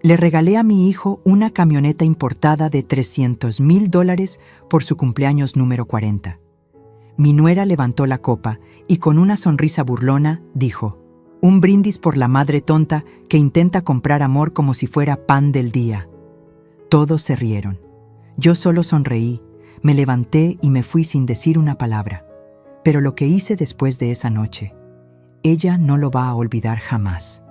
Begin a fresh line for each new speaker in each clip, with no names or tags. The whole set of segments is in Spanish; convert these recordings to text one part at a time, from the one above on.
Le regalé a mi hijo una camioneta importada de $300,000 por su cumpleaños número 40. Mi nuera levantó la copa y con una sonrisa burlona dijo: un brindis por la madre tonta que intenta comprar amor como si fuera pan del día. Todos se rieron. Yo solo sonreí, me levanté y me fui sin decir una palabra. Pero lo que hice después de esa noche, ella no lo va a olvidar jamás.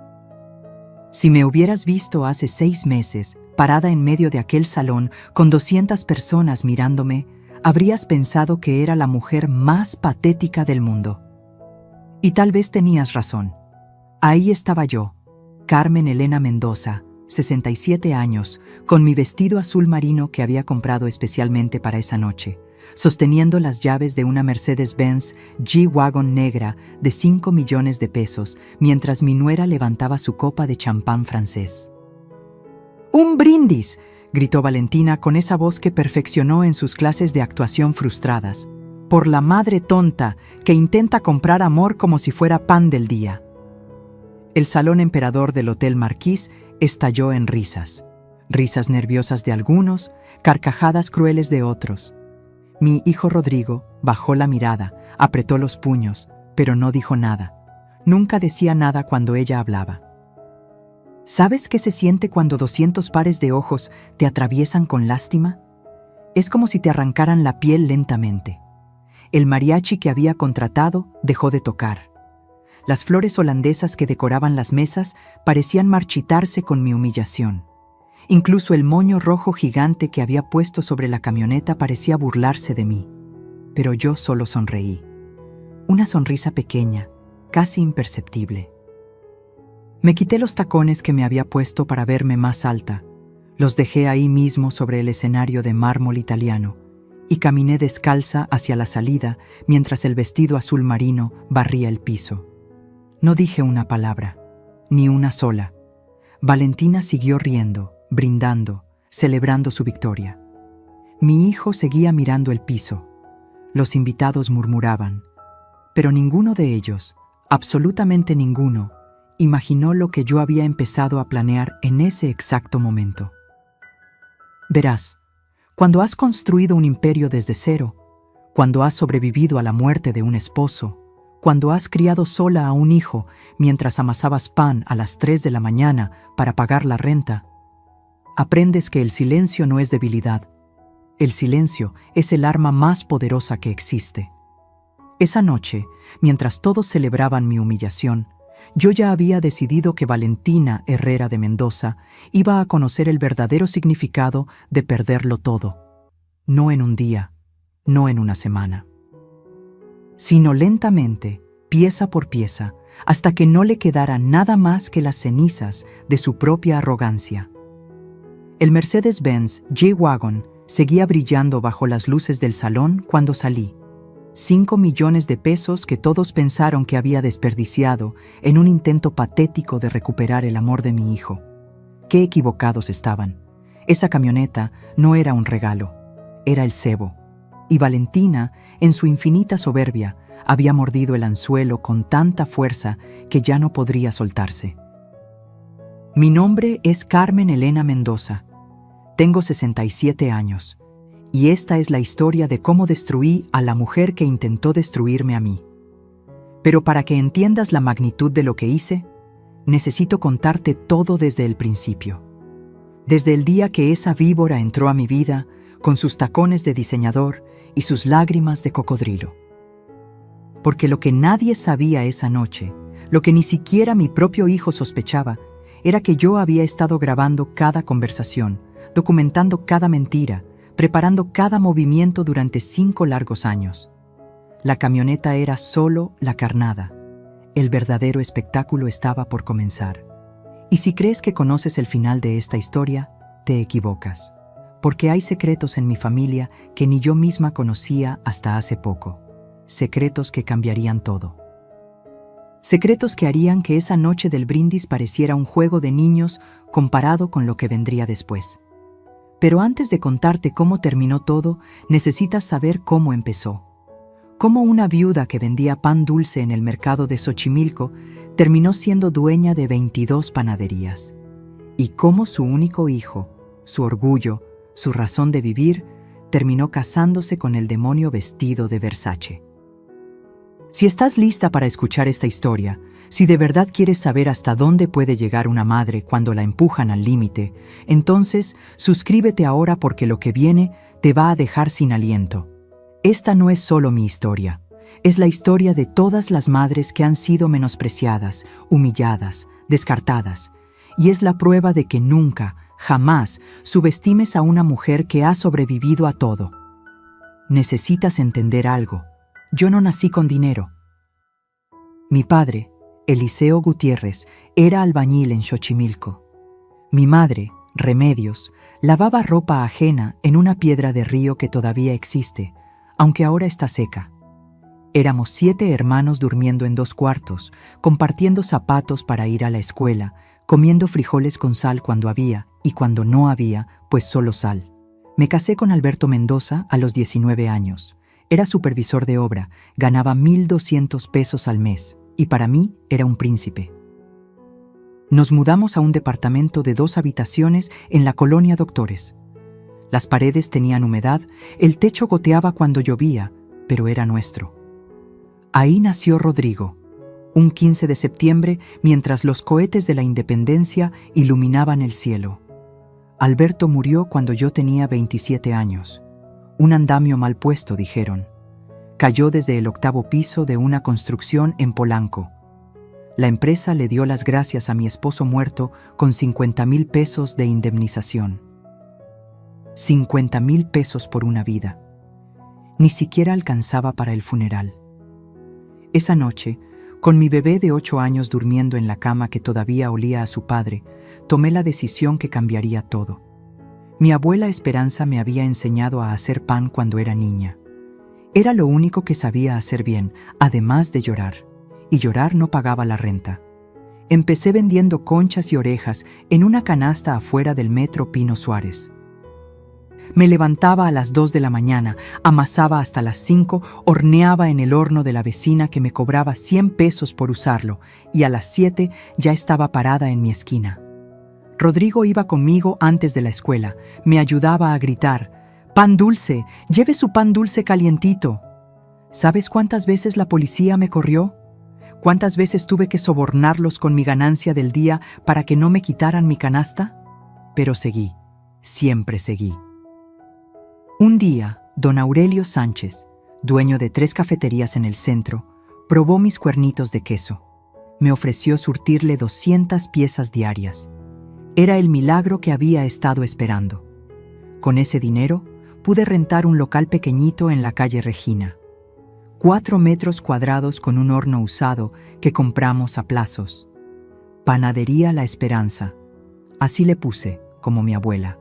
Si me hubieras visto hace 6 meses, parada en medio de aquel salón con 200 personas mirándome, habrías pensado que era la mujer más patética del mundo. Y tal vez tenías razón. Ahí estaba yo, Carmen Elena Mendoza, 67 años, con mi vestido azul marino que había comprado especialmente para esa noche, sosteniendo las llaves de una Mercedes-Benz G-Wagon negra de 5 millones de pesos, mientras mi nuera levantaba su copa de champán francés. ¡Un brindis!, gritó Valentina con esa voz que perfeccionó en sus clases de actuación frustradas. ¡Por la madre tonta que intenta comprar amor como si fuera pan del día! El salón emperador del Hotel Marquis estalló en risas. Risas nerviosas de algunos, carcajadas crueles de otros. Mi hijo Rodrigo bajó la mirada, apretó los puños, pero no dijo nada. Nunca decía nada cuando ella hablaba. ¿Sabes qué se siente cuando 200 pares de ojos te atraviesan con lástima? Es como si te arrancaran la piel lentamente. El mariachi que había contratado dejó de tocar. Las flores holandesas que decoraban las mesas parecían marchitarse con mi humillación. Incluso el moño rojo gigante que había puesto sobre la camioneta parecía burlarse de mí. Pero yo solo sonreí. Una sonrisa pequeña, casi imperceptible. Me quité los tacones que me había puesto para verme más alta. Los dejé ahí mismo sobre el escenario de mármol italiano y caminé descalza hacia la salida mientras el vestido azul marino barría el piso. No dije una palabra, ni una sola. Valentina siguió riendo, brindando, celebrando su victoria. Mi hijo seguía mirando el piso. Los invitados murmuraban, pero ninguno de ellos, absolutamente ninguno, imaginó lo que yo había empezado a planear en ese exacto momento. Verás, cuando has construido un imperio desde cero, cuando has sobrevivido a la muerte de un esposo, cuando has criado sola a un hijo mientras amasabas pan a las 3 de la mañana para pagar la renta, aprendes que el silencio no es debilidad. El silencio es el arma más poderosa que existe. Esa noche, mientras todos celebraban mi humillación, yo ya había decidido que Valentina Herrera de Mendoza iba a conocer el verdadero significado de perderlo todo. No en un día, no en una semana, sino lentamente, pieza por pieza, hasta que no le quedara nada más que las cenizas de su propia arrogancia. El Mercedes-Benz G-Wagon seguía brillando bajo las luces del salón cuando salí. 5 millones de pesos que todos pensaron que había desperdiciado en un intento patético de recuperar el amor de mi hijo. Qué equivocados estaban. Esa camioneta no era un regalo, era el cebo. Y Valentina, en su infinita soberbia, había mordido el anzuelo con tanta fuerza que ya no podría soltarse. Mi nombre es Carmen Elena Mendoza. Tengo 67 años. Y esta es la historia de cómo destruí a la mujer que intentó destruirme a mí. Pero para que entiendas la magnitud de lo que hice, necesito contarte todo desde el principio. Desde el día que esa víbora entró a mi vida, con sus tacones de diseñador y sus lágrimas de cocodrilo. Porque lo que nadie sabía esa noche, lo que ni siquiera mi propio hijo sospechaba, era que yo había estado grabando cada conversación, documentando cada mentira, preparando cada movimiento durante 5 largos años. La camioneta era solo la carnada. El verdadero espectáculo estaba por comenzar. Y si crees que conoces el final de esta historia, te equivocas. Porque hay secretos en mi familia que ni yo misma conocía hasta hace poco. Secretos que cambiarían todo. Secretos que harían que esa noche del brindis pareciera un juego de niños comparado con lo que vendría después. Pero antes de contarte cómo terminó todo, necesitas saber cómo empezó. Cómo una viuda que vendía pan dulce en el mercado de Xochimilco terminó siendo dueña de 22 panaderías. y cómo su único hijo, su orgullo, su razón de vivir, terminó casándose con el demonio vestido de Versace. Si estás lista para escuchar esta historia, si de verdad quieres saber hasta dónde puede llegar una madre cuando la empujan al límite, entonces suscríbete ahora porque lo que viene te va a dejar sin aliento. Esta no es solo mi historia, es la historia de todas las madres que han sido menospreciadas, humilladas, descartadas, y es la prueba de que nunca, jamás subestimes a una mujer que ha sobrevivido a todo. Necesitas entender algo. Yo no nací con dinero. Mi padre, Eliseo Gutiérrez, era albañil en Xochimilco. Mi madre, Remedios, lavaba ropa ajena en una piedra de río que todavía existe, aunque ahora está seca. Éramos 7 hermanos durmiendo en 2 cuartos, compartiendo zapatos para ir a la escuela, comiendo frijoles con sal cuando había, y cuando no había, pues solo sal. Me casé con Alberto Mendoza a los 19 años. Era supervisor de obra, ganaba 1,200 pesos al mes, y para mí era un príncipe. Nos mudamos a un departamento de 2 habitaciones en la colonia Doctores. Las paredes tenían humedad, el techo goteaba cuando llovía, pero era nuestro. Ahí nació Rodrigo, un 15 de septiembre mientras los cohetes de la Independencia iluminaban el cielo. Alberto murió cuando yo tenía 27 años. Un andamio mal puesto, dijeron. Cayó desde el 8º piso de una construcción en Polanco. La empresa le dio las gracias a mi esposo muerto con 50,000 pesos de indemnización. 50,000 pesos por una vida. Ni siquiera alcanzaba para el funeral. Esa noche, con mi bebé de 8 años durmiendo en la cama que todavía olía a su padre, tomé la decisión que cambiaría todo. Mi abuela Esperanza me había enseñado a hacer pan cuando era niña. Era lo único que sabía hacer bien, además de llorar. Y llorar no pagaba la renta. Empecé vendiendo conchas y orejas en una canasta afuera del metro Pino Suárez. Me levantaba a las 2 de la mañana, amasaba hasta las 5, horneaba en el horno de la vecina que me cobraba 100 pesos por usarlo, y a las 7 ya estaba parada en mi esquina. Rodrigo iba conmigo antes de la escuela, me ayudaba a gritar: «¡Pan dulce! ¡Lleve su pan dulce calientito!». ¿Sabes cuántas veces la policía me corrió? ¿Cuántas veces tuve que sobornarlos con mi ganancia del día para que no me quitaran mi canasta? Pero seguí, siempre seguí. Un día, don Aurelio Sánchez, dueño de 3 cafeterías en el centro, probó mis cuernitos de queso. Me ofreció surtirle 200 piezas diarias. Era el milagro que había estado esperando. Con ese dinero, pude rentar un local pequeñito en la calle Regina. 4 metros cuadrados con un horno usado que compramos a plazos. Panadería La Esperanza. Así le puse, como mi abuela.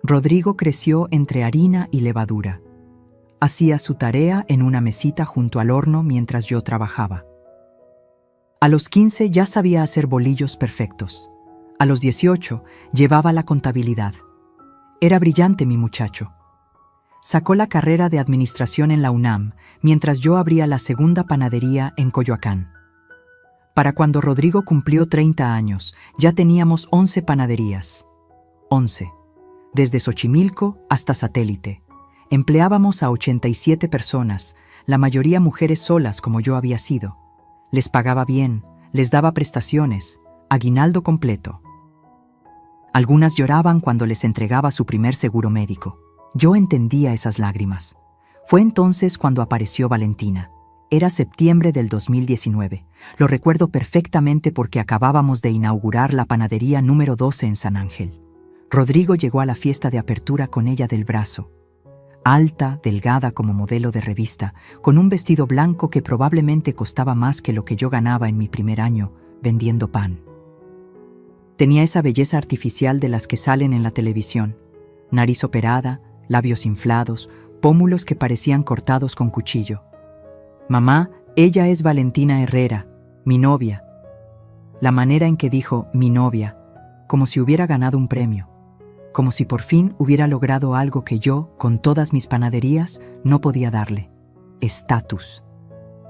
Rodrigo creció entre harina y levadura. Hacía su tarea en una mesita junto al horno mientras yo trabajaba. A los 15 ya sabía hacer bolillos perfectos. A los 18 llevaba la contabilidad. Era brillante mi muchacho. Sacó la carrera de administración en la UNAM, mientras yo abría la segunda panadería en Coyoacán. Para cuando Rodrigo cumplió 30 años, ya teníamos 11 panaderías. 11. Desde Xochimilco hasta Satélite. Empleábamos a 87 personas, la mayoría mujeres solas como yo había sido. Les pagaba bien, les daba prestaciones, aguinaldo completo. Algunas lloraban cuando les entregaba su primer seguro médico. Yo entendía esas lágrimas. Fue entonces cuando apareció Valentina. Era septiembre del 2019. Lo recuerdo perfectamente porque acabábamos de inaugurar la panadería número 12 en San Ángel. Rodrigo llegó a la fiesta de apertura con ella del brazo. Alta, delgada como modelo de revista, con un vestido blanco que probablemente costaba más que lo que yo ganaba en mi primer año vendiendo pan. Tenía esa belleza artificial de las que salen en la televisión. Nariz operada, labios inflados, pómulos que parecían cortados con cuchillo. «Mamá, ella es Valentina Herrera, mi novia». La manera en que dijo «mi novia», como si hubiera ganado un premio. Como si por fin hubiera logrado algo que yo, con todas mis panaderías, no podía darle: estatus.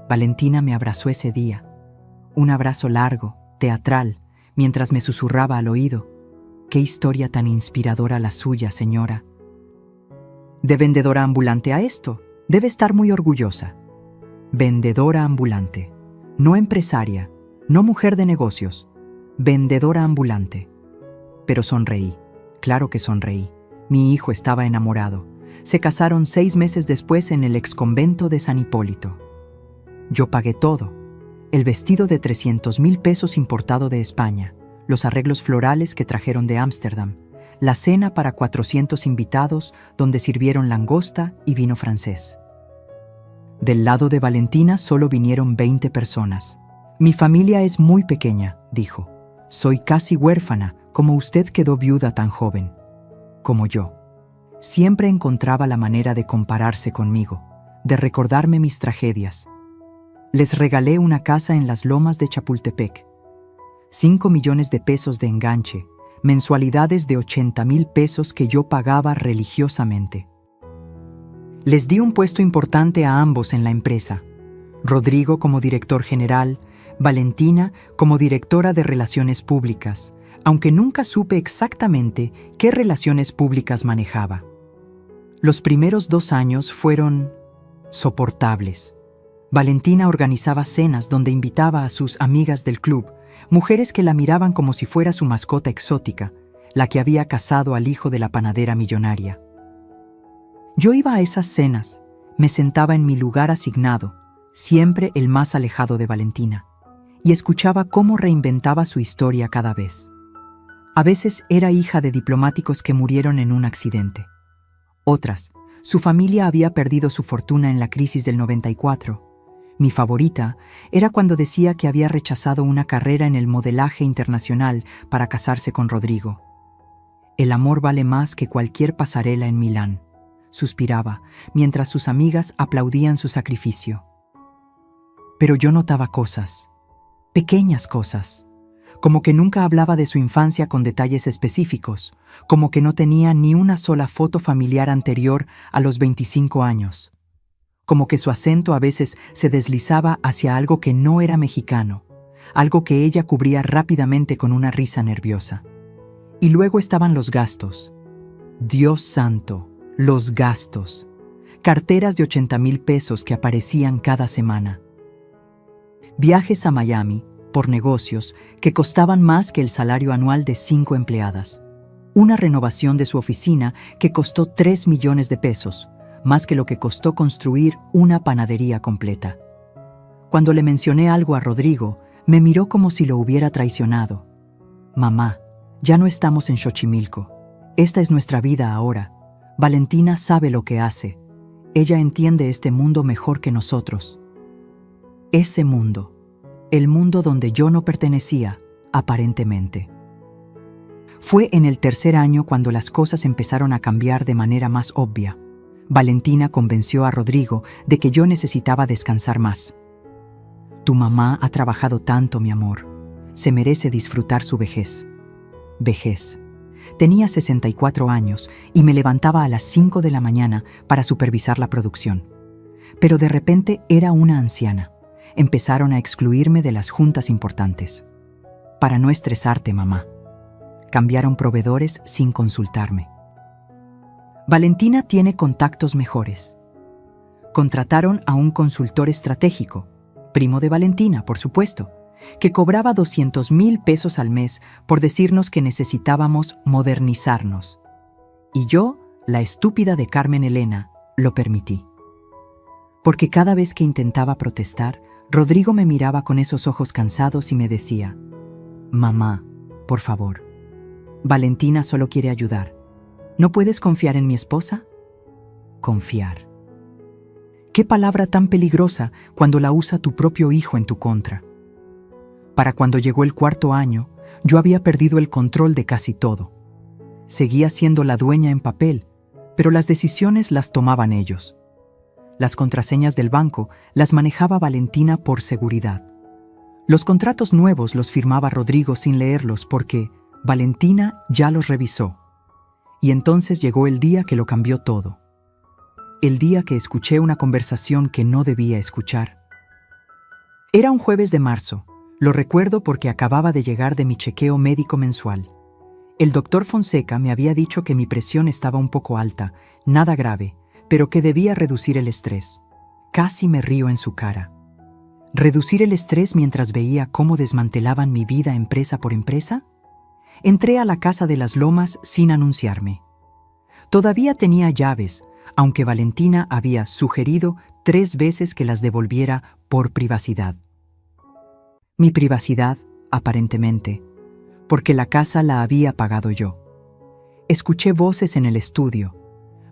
Valentina me abrazó ese día. Un abrazo largo, teatral, mientras me susurraba al oído: Qué historia tan inspiradora la suya, señora. De vendedora ambulante a esto, debe estar muy orgullosa. Vendedora ambulante, no empresaria, no mujer de negocios, vendedora ambulante. Pero sonreí, claro que sonreí. Mi hijo estaba enamorado. Se casaron 6 meses después en el exconvento de San Hipólito. Yo pagué todo. El vestido de 300,000 pesos importado de España, los arreglos florales que trajeron de Ámsterdam, la cena para 400 invitados donde sirvieron langosta y vino francés. Del lado de Valentina solo vinieron 20 personas. Mi familia es muy pequeña, dijo. Soy casi huérfana, como usted quedó viuda tan joven. Como yo. Siempre encontraba la manera de compararse conmigo, de recordarme mis tragedias. Les regalé una casa en las lomas de Chapultepec. 5 millones de pesos de enganche, mensualidades de 80,000 pesos que yo pagaba religiosamente. Les di un puesto importante a ambos en la empresa. Rodrigo como director general, Valentina como directora de Relaciones Públicas, aunque nunca supe exactamente qué relaciones públicas manejaba. Los primeros 2 años fueron soportables. Valentina organizaba cenas donde invitaba a sus amigas del club, mujeres que la miraban como si fuera su mascota exótica, la que había casado al hijo de la panadera millonaria. Yo iba a esas cenas, me sentaba en mi lugar asignado, siempre el más alejado de Valentina, y escuchaba cómo reinventaba su historia cada vez. A veces era hija de diplomáticos que murieron en un accidente. Otras, su familia había perdido su fortuna en la crisis del 94. Mi favorita era cuando decía que había rechazado una carrera en el modelaje internacional para casarse con Rodrigo. El amor vale más que cualquier pasarela en Milán, suspiraba, mientras sus amigas aplaudían su sacrificio. Pero yo notaba cosas, pequeñas cosas, como que nunca hablaba de su infancia con detalles específicos, como que no tenía ni una sola foto familiar anterior a los 25 años, como que su acento a veces se deslizaba hacia algo que no era mexicano, algo que ella cubría rápidamente con una risa nerviosa. Y luego estaban los gastos. Dios santo, los gastos. Carteras de 80,000 pesos que aparecían cada semana. Viajes a Miami, por negocios, que costaban más que el salario anual de 5 empleadas. Una renovación de su oficina que costó 3 millones de pesos, más que lo que costó construir una panadería completa. Cuando le mencioné algo a Rodrigo, me miró como si lo hubiera traicionado. Mamá, ya no estamos en Xochimilco. Esta es nuestra vida ahora. Valentina sabe lo que hace. Ella entiende este mundo mejor que nosotros. Ese mundo, el mundo donde yo no pertenecía, aparentemente. Fue en el 3er año cuando las cosas empezaron a cambiar de manera más obvia. Valentina convenció a Rodrigo de que yo necesitaba descansar más. Tu mamá ha trabajado tanto, mi amor. Se merece disfrutar su vejez. Vejez. Tenía 64 años y me levantaba a las 5 de la mañana para supervisar la producción. Pero de repente era una anciana. Empezaron a excluirme de las juntas importantes. Para no estresarte, mamá. Cambiaron proveedores sin consultarme. Valentina tiene contactos mejores. Contrataron a un consultor estratégico, primo de Valentina, por supuesto, que cobraba 200,000 pesos al mes por decirnos que necesitábamos modernizarnos. Y yo, la estúpida de Carmen Elena, lo permití. Porque cada vez que intentaba protestar, Rodrigo me miraba con esos ojos cansados y me decía: mamá, por favor, Valentina solo quiere ayudar. ¿No puedes confiar en mi esposa? Confiar. ¿Qué palabra tan peligrosa cuando la usa tu propio hijo en tu contra? Para cuando llegó el 4.º año, yo había perdido el control de casi todo. Seguía siendo la dueña en papel, pero las decisiones las tomaban ellos. Las contraseñas del banco las manejaba Valentina por seguridad. Los contratos nuevos los firmaba Rodrigo sin leerlos porque Valentina ya los revisó. Y entonces llegó el día que lo cambió todo. El día que escuché una conversación que no debía escuchar. Era un jueves de marzo. Lo recuerdo porque acababa de llegar de mi chequeo médico mensual. El doctor Fonseca me había dicho que mi presión estaba un poco alta, nada grave, pero que debía reducir el estrés. Casi me río en su cara. ¿Reducir el estrés mientras veía cómo desmantelaban mi vida empresa por empresa? Entré a la casa de las Lomas sin anunciarme. Todavía tenía llaves, aunque Valentina había sugerido 3 veces que las devolviera por privacidad. Mi privacidad, aparentemente, porque la casa la había pagado yo. Escuché voces en el estudio.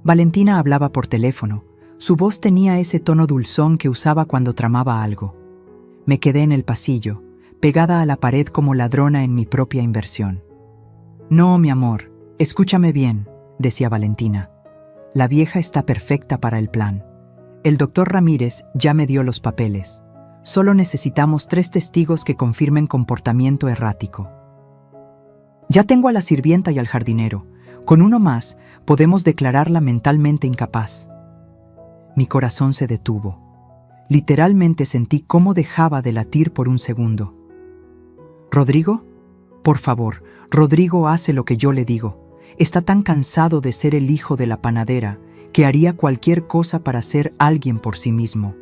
Valentina hablaba por teléfono. Su voz tenía ese tono dulzón que usaba cuando tramaba algo. Me quedé en el pasillo, pegada a la pared como ladrona en mi propia inversión. «No, mi amor, escúchame bien», decía Valentina. «La vieja está perfecta para el plan. El doctor Ramírez ya me dio los papeles. Solo necesitamos 3 testigos que confirmen comportamiento errático. Ya tengo a la sirvienta y al jardinero. Con uno más, podemos declararla mentalmente incapaz». Mi corazón se detuvo. Literalmente sentí cómo dejaba de latir por un segundo. «¿Rodrigo? Por favor, Rodrigo hace lo que yo le digo. Está tan cansado de ser el hijo de la panadera que haría cualquier cosa para ser alguien por sí mismo.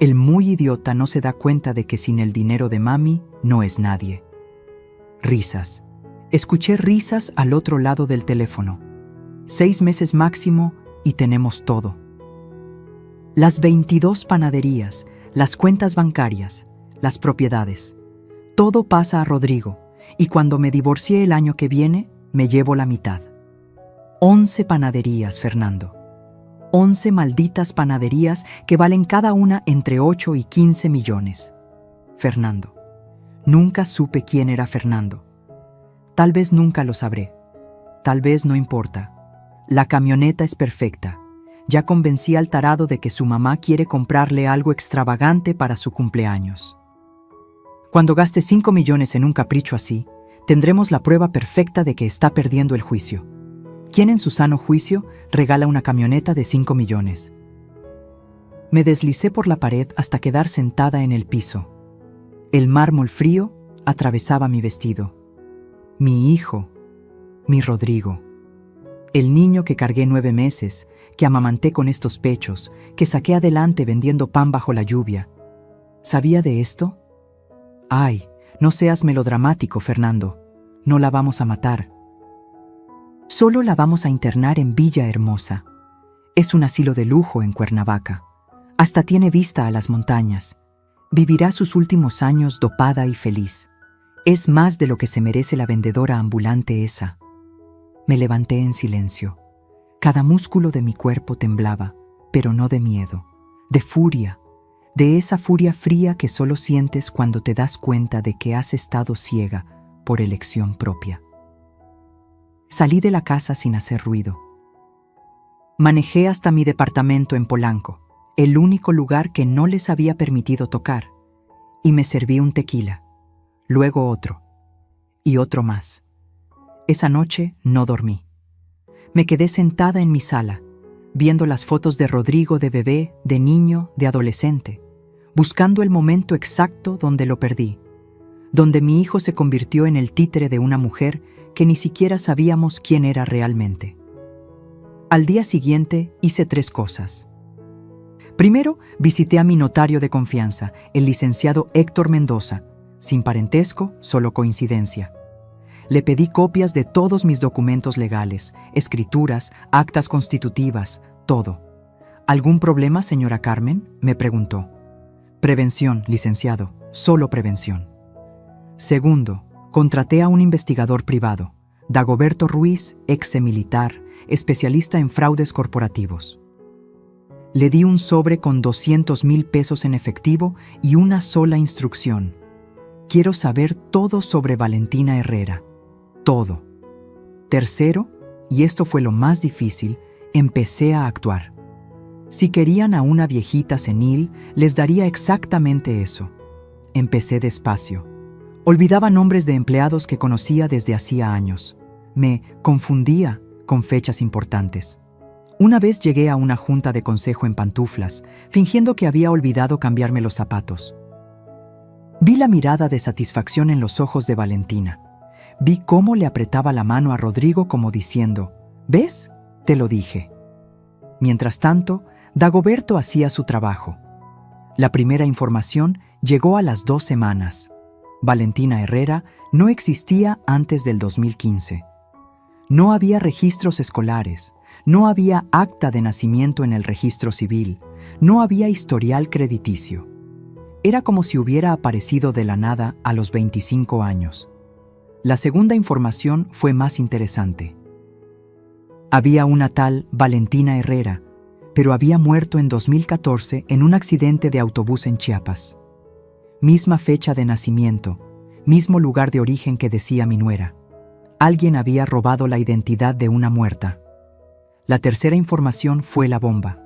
El muy idiota no se da cuenta de que sin el dinero de mami no es nadie». Risas. Escuché risas al otro lado del teléfono. 6 meses máximo y tenemos todo. Las 22 panaderías, las cuentas bancarias, las propiedades. Todo pasa a Rodrigo, y cuando me divorcie el año que viene, me llevo la mitad. 11 panaderías, Fernando. 11 malditas panaderías que valen cada una entre 8 y 15 millones. Fernando. Nunca supe quién era Fernando. Tal vez nunca lo sabré. Tal vez no importa. La camioneta es perfecta. Ya convencí al tarado de que su mamá quiere comprarle algo extravagante para su cumpleaños. Cuando gaste 5 millones en un capricho así, tendremos la prueba perfecta de que está perdiendo el juicio. ¿Quién en su sano juicio regala una camioneta de 5 millones? Me deslicé por la pared hasta quedar sentada en el piso. El mármol frío atravesaba mi vestido. Mi hijo, mi Rodrigo. El niño que cargué 9 meses, que amamanté con estos pechos, que saqué adelante vendiendo pan bajo la lluvia. ¿Sabía de esto? Ay, no seas melodramático, Fernando. No la vamos a matar. Solo la vamos a internar en Villa Hermosa. Es un asilo de lujo en Cuernavaca. Hasta tiene vista a las montañas. Vivirá sus últimos años dopada y feliz. Es más de lo que se merece la vendedora ambulante esa. Me levanté en silencio. Cada músculo de mi cuerpo temblaba, pero no de miedo, de furia, de esa furia fría que solo sientes cuando te das cuenta de que has estado ciega por elección propia. Salí de la casa sin hacer ruido. Manejé hasta mi departamento en Polanco, el único lugar que no les había permitido tocar, y me serví un tequila, luego otro, y otro más. Esa noche no dormí. Me quedé sentada en mi sala, viendo las fotos de Rodrigo de bebé, de niño, de adolescente, buscando el momento exacto donde lo perdí, donde mi hijo se convirtió en el títere de una mujer que ni siquiera sabíamos quién era realmente. Al día siguiente hice 3 cosas. Primero, visité a mi notario de confianza, el licenciado Héctor Mendoza, sin parentesco, solo coincidencia. Le pedí copias de todos mis documentos legales, escrituras, actas constitutivas, todo. ¿Algún problema, señora Carmen?, me preguntó. Prevención, licenciado, solo prevención. Segundo, contraté a un investigador privado, Dagoberto Ruiz, ex-militar, especialista en fraudes corporativos. Le di un sobre con 200,000 pesos en efectivo y una sola instrucción. Quiero saber todo sobre Valentina Herrera. Todo. Tercero, y esto fue lo más difícil, empecé a actuar. Si querían a una viejita senil, les daría exactamente eso. Empecé despacio. Olvidaba nombres de empleados que conocía desde hacía años. Me confundía con fechas importantes. Una vez llegué a una junta de consejo en pantuflas, fingiendo que había olvidado cambiarme los zapatos. Vi la mirada de satisfacción en los ojos de Valentina. Vi cómo le apretaba la mano a Rodrigo como diciendo, ¿ves? Te lo dije. Mientras tanto, Dagoberto hacía su trabajo. La primera información llegó a las 2 semanas. Valentina Herrera no existía antes del 2015. No había registros escolares, no había acta de nacimiento en el registro civil, no había historial crediticio. Era como si hubiera aparecido de la nada a los 25 años. La segunda información fue más interesante. Había una tal Valentina Herrera, pero había muerto en 2014 en un accidente de autobús en Chiapas. Misma fecha de nacimiento, mismo lugar de origen que decía mi nuera. Alguien había robado la identidad de una muerta. La tercera información fue la bomba.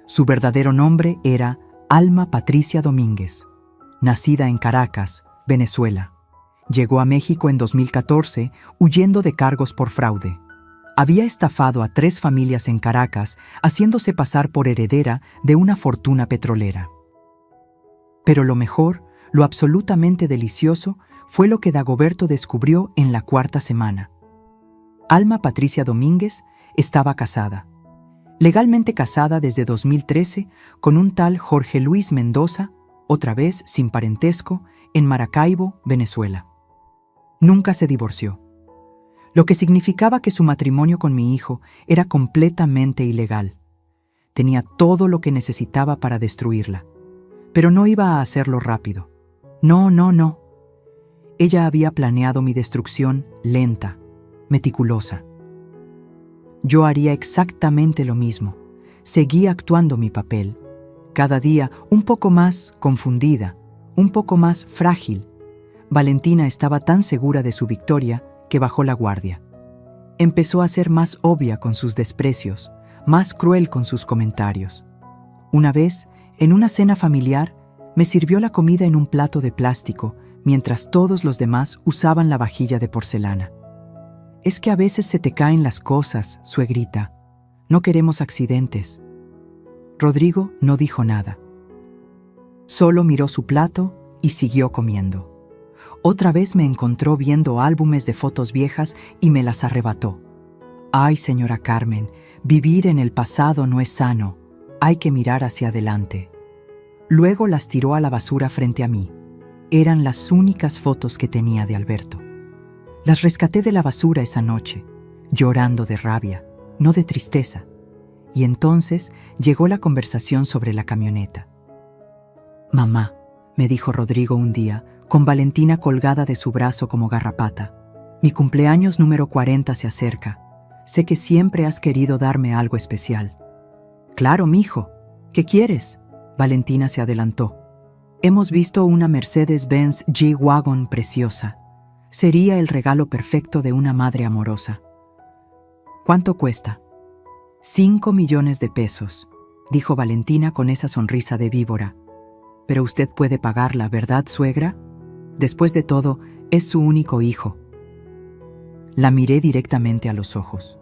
Su verdadero nombre era Alma Patricia Domínguez, nacida en Caracas, Venezuela. Llegó a México en 2014 huyendo de cargos por fraude. Había estafado a 3 familias en Caracas, haciéndose pasar por heredera de una fortuna petrolera. Pero lo mejor, lo absolutamente delicioso, fue lo que Dagoberto descubrió en la 4ª semana. Alma Patricia Domínguez estaba casada. Legalmente casada desde 2013 con un tal Jorge Luis Mendoza, otra vez sin parentesco, en Maracaibo, Venezuela. Nunca se divorció, lo que significaba que su matrimonio con mi hijo era completamente ilegal. Tenía todo lo que necesitaba para destruirla, pero no iba a hacerlo rápido. No. Ella había planeado mi destrucción lenta, meticulosa. Yo haría exactamente lo mismo. Seguía actuando mi papel, cada día un poco más confundida, un poco más frágil. Valentina estaba tan segura de su victoria que bajó la guardia. Empezó a ser más obvia con sus desprecios, más cruel con sus comentarios. Una vez, en una cena familiar, me sirvió la comida en un plato de plástico, mientras todos los demás usaban la vajilla de porcelana. Es que a veces se te caen las cosas, suegrita. No queremos accidentes. Rodrigo no dijo nada. Solo miró su plato y siguió comiendo. Otra vez me encontró viendo álbumes de fotos viejas y me las arrebató. Ay, señora Carmen, vivir en el pasado no es sano. Hay que mirar hacia adelante. Luego las tiró a la basura frente a mí. Eran las únicas fotos que tenía de Alberto. Las rescaté de la basura esa noche, llorando de rabia, no de tristeza. Y entonces llegó la conversación sobre la camioneta. Mamá, me dijo Rodrigo un día, con Valentina colgada de su brazo como garrapata. Mi cumpleaños número 40 se acerca. Sé que siempre has querido darme algo especial. Claro, mijo. ¿Qué quieres? Valentina se adelantó. Hemos visto una Mercedes-Benz G-Wagon preciosa. Sería el regalo perfecto de una madre amorosa. ¿Cuánto cuesta? 5 millones de pesos, dijo Valentina con esa sonrisa de víbora. Pero usted puede pagarla, ¿verdad, suegra? Después de todo, es su único hijo. La miré directamente a los ojos.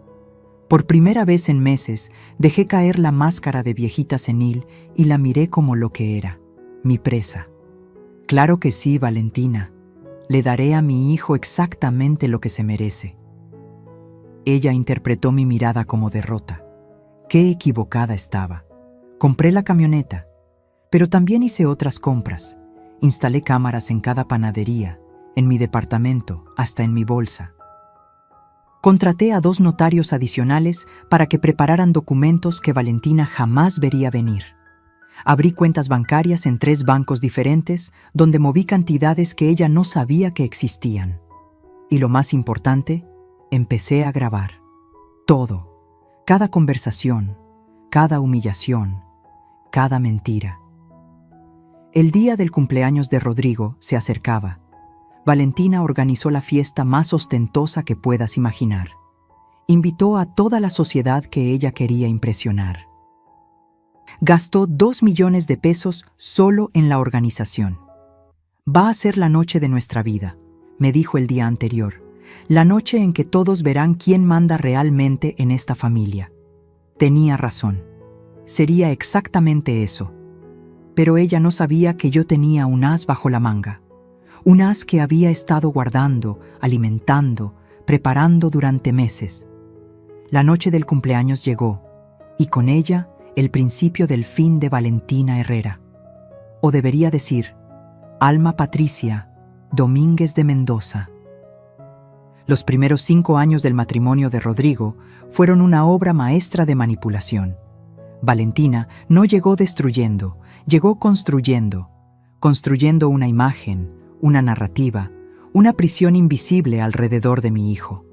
Por primera vez en meses, dejé caer la máscara de viejita senil y la miré como lo que era, mi presa. Claro que sí, Valentina. Le daré a mi hijo exactamente lo que se merece. Ella interpretó mi mirada como derrota. Qué equivocada estaba. Compré la camioneta, pero también hice otras compras. Instalé cámaras en cada panadería, en mi departamento, hasta en mi bolsa. Contraté a 2 notarios adicionales para que prepararan documentos que Valentina jamás vería venir. Abrí cuentas bancarias en 3 bancos diferentes, donde moví cantidades que ella no sabía que existían. Y lo más importante, empecé a grabar. Todo. Cada conversación, cada humillación, cada mentira. El día del cumpleaños de Rodrigo se acercaba. Valentina organizó la fiesta más ostentosa que puedas imaginar. Invitó a toda la sociedad que ella quería impresionar. Gastó 2 millones de pesos solo en la organización. Va a ser la noche de nuestra vida, me dijo el día anterior. La noche en que todos verán quién manda realmente en esta familia. Tenía razón. Sería exactamente eso. Pero ella no sabía que yo tenía un as bajo la manga. un as que había estado guardando, alimentando, preparando durante meses. La noche del cumpleaños llegó, y con ella el principio del fin de Valentina Herrera. O debería decir, Alma Patricia Domínguez de Mendoza. Los primeros 5 años del matrimonio de Rodrigo fueron una obra maestra de manipulación. Valentina no llegó destruyendo, llegó construyendo una imagen, una narrativa, una prisión invisible alrededor de mi hijo.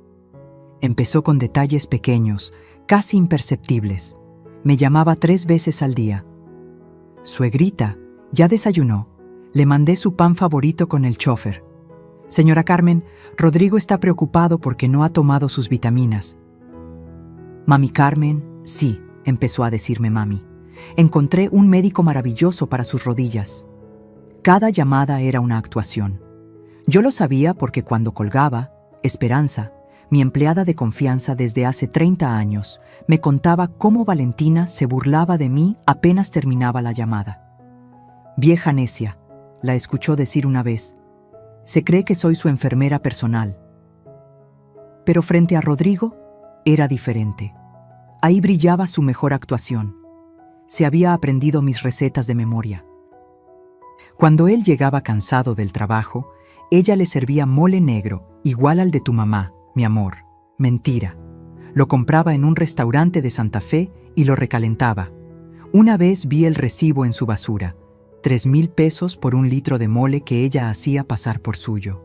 Empezó con detalles pequeños, casi imperceptibles. Me llamaba 3 veces al día. Suegrita, ¿ya desayunó? Le mandé su pan favorito con el chofer. Señora Carmen, Rodrigo está preocupado porque no ha tomado sus vitaminas. Mami Carmen, sí, empezó a decirme mami. Encontré un médico maravilloso para sus rodillas. Cada llamada era una actuación. Yo lo sabía porque cuando colgaba, Esperanza, mi empleada de confianza desde hace 30 años, me contaba cómo Valentina se burlaba de mí apenas terminaba la llamada. Vieja necia, la escuchó decir una vez. Se cree que soy su enfermera personal. Pero frente a Rodrigo, era diferente. Ahí brillaba su mejor actuación. Se había aprendido mis recetas de memoria. Cuando él llegaba cansado del trabajo, ella le servía mole negro, igual al de tu mamá, mi amor. Mentira. Lo compraba en un restaurante de Santa Fe y lo recalentaba. Una vez vi el recibo en su basura. 3,000 pesos por 1 litro de mole que ella hacía pasar por suyo.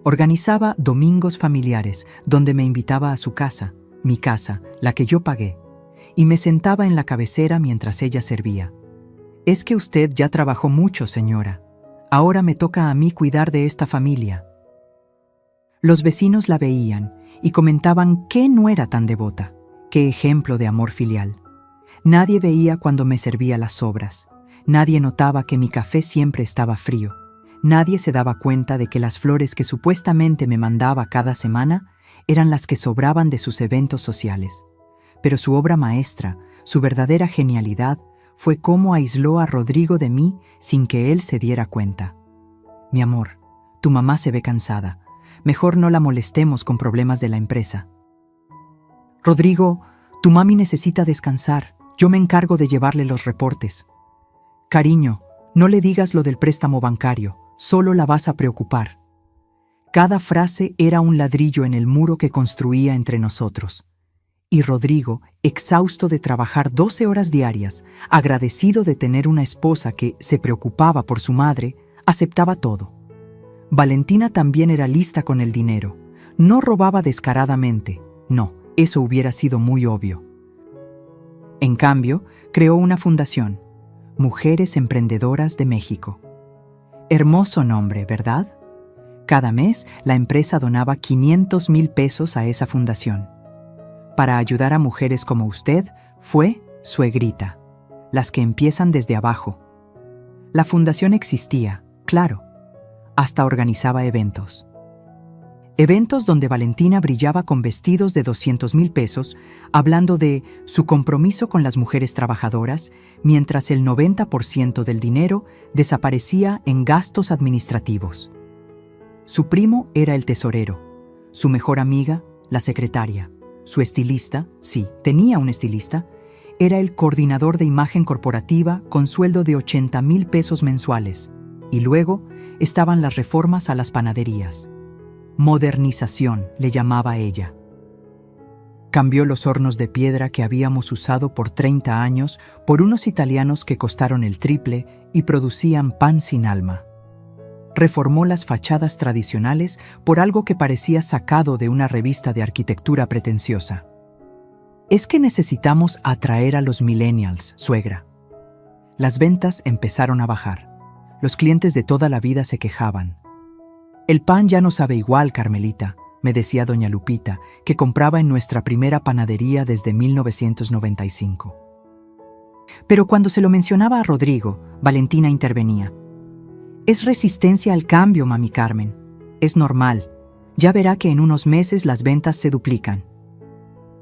Organizaba domingos familiares, donde me invitaba a su casa, mi casa, la que yo pagué, y me sentaba en la cabecera mientras ella servía. Es que usted ya trabajó mucho, señora. Ahora me toca a mí cuidar de esta familia. Los vecinos la veían y comentaban que no era tan devota, qué ejemplo de amor filial. Nadie veía cuando me servía las sobras. Nadie notaba que mi café siempre estaba frío. Nadie se daba cuenta de que las flores que supuestamente me mandaba cada semana eran las que sobraban de sus eventos sociales. Pero su obra maestra, su verdadera genialidad, fue cómo aisló a Rodrigo de mí sin que él se diera cuenta. Mi amor, tu mamá se ve cansada. Mejor no la molestemos con problemas de la empresa. Rodrigo, tu mami necesita descansar. Yo me encargo de llevarle los reportes. Cariño, no le digas lo del préstamo bancario, solo la vas a preocupar. Cada frase era un ladrillo en el muro que construía entre nosotros. Y Rodrigo, exhausto de trabajar 12 horas diarias, agradecido de tener una esposa que se preocupaba por su madre, aceptaba todo. Valentina también era lista con el dinero. No robaba descaradamente, no, eso hubiera sido muy obvio. En cambio, creó una fundación, Mujeres Emprendedoras de México. Hermoso nombre, ¿verdad? Cada mes, la empresa donaba 500,000 pesos a esa fundación. Para ayudar a mujeres como usted, fue Suegrita, las que empiezan desde abajo. La fundación existía, claro. Hasta organizaba eventos. Eventos donde Valentina brillaba con vestidos de 200,000 pesos, hablando de su compromiso con las mujeres trabajadoras, mientras el 90% del dinero desaparecía en gastos administrativos. Su primo era el tesorero, su mejor amiga, la secretaria, su estilista, sí, tenía un estilista, era el coordinador de imagen corporativa con sueldo de 80,000 pesos mensuales, y luego estaban las reformas a las panaderías. Modernización, le llamaba ella. Cambió los hornos de piedra que habíamos usado por 30 años por unos italianos que costaron el triple y producían pan sin alma. Reformó las fachadas tradicionales por algo que parecía sacado de una revista de arquitectura pretenciosa. Es que necesitamos atraer a los millennials, suegra. Las ventas empezaron a bajar. Los clientes de toda la vida se quejaban. El pan ya no sabe igual, Carmelita, me decía doña Lupita, que compraba en nuestra primera panadería desde 1995. Pero cuando se lo mencionaba a Rodrigo, Valentina intervenía. Es resistencia al cambio, mami Carmen. Es normal. Ya verá que en unos meses las ventas se duplican.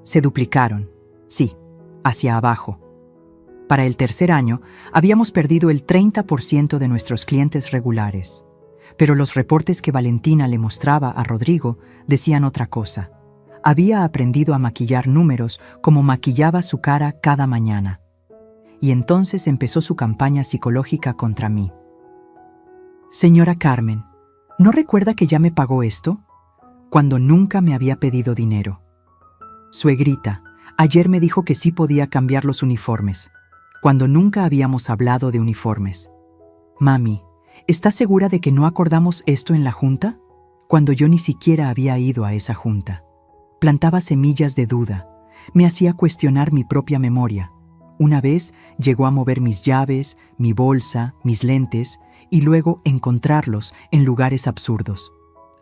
Se duplicaron, sí, hacia abajo. Para el tercer año, habíamos perdido el 30% de nuestros clientes regulares. pero los reportes que Valentina le mostraba a Rodrigo decían otra cosa. Había aprendido a maquillar números como maquillaba su cara cada mañana. Y entonces empezó su campaña psicológica contra mí. Señora Carmen, ¿no recuerda que ya me pagó esto? Cuando nunca me había pedido dinero. Suegrita, ayer me dijo que sí podía cambiar los uniformes, cuando nunca habíamos hablado de uniformes. Mami, ¿estás segura de que no acordamos esto en la junta? Cuando yo ni siquiera había ido a esa junta. Plantaba semillas de duda, me hacía cuestionar mi propia memoria. Una vez llegó a mover mis llaves, mi bolsa, mis lentes, y luego encontrarlos en lugares absurdos.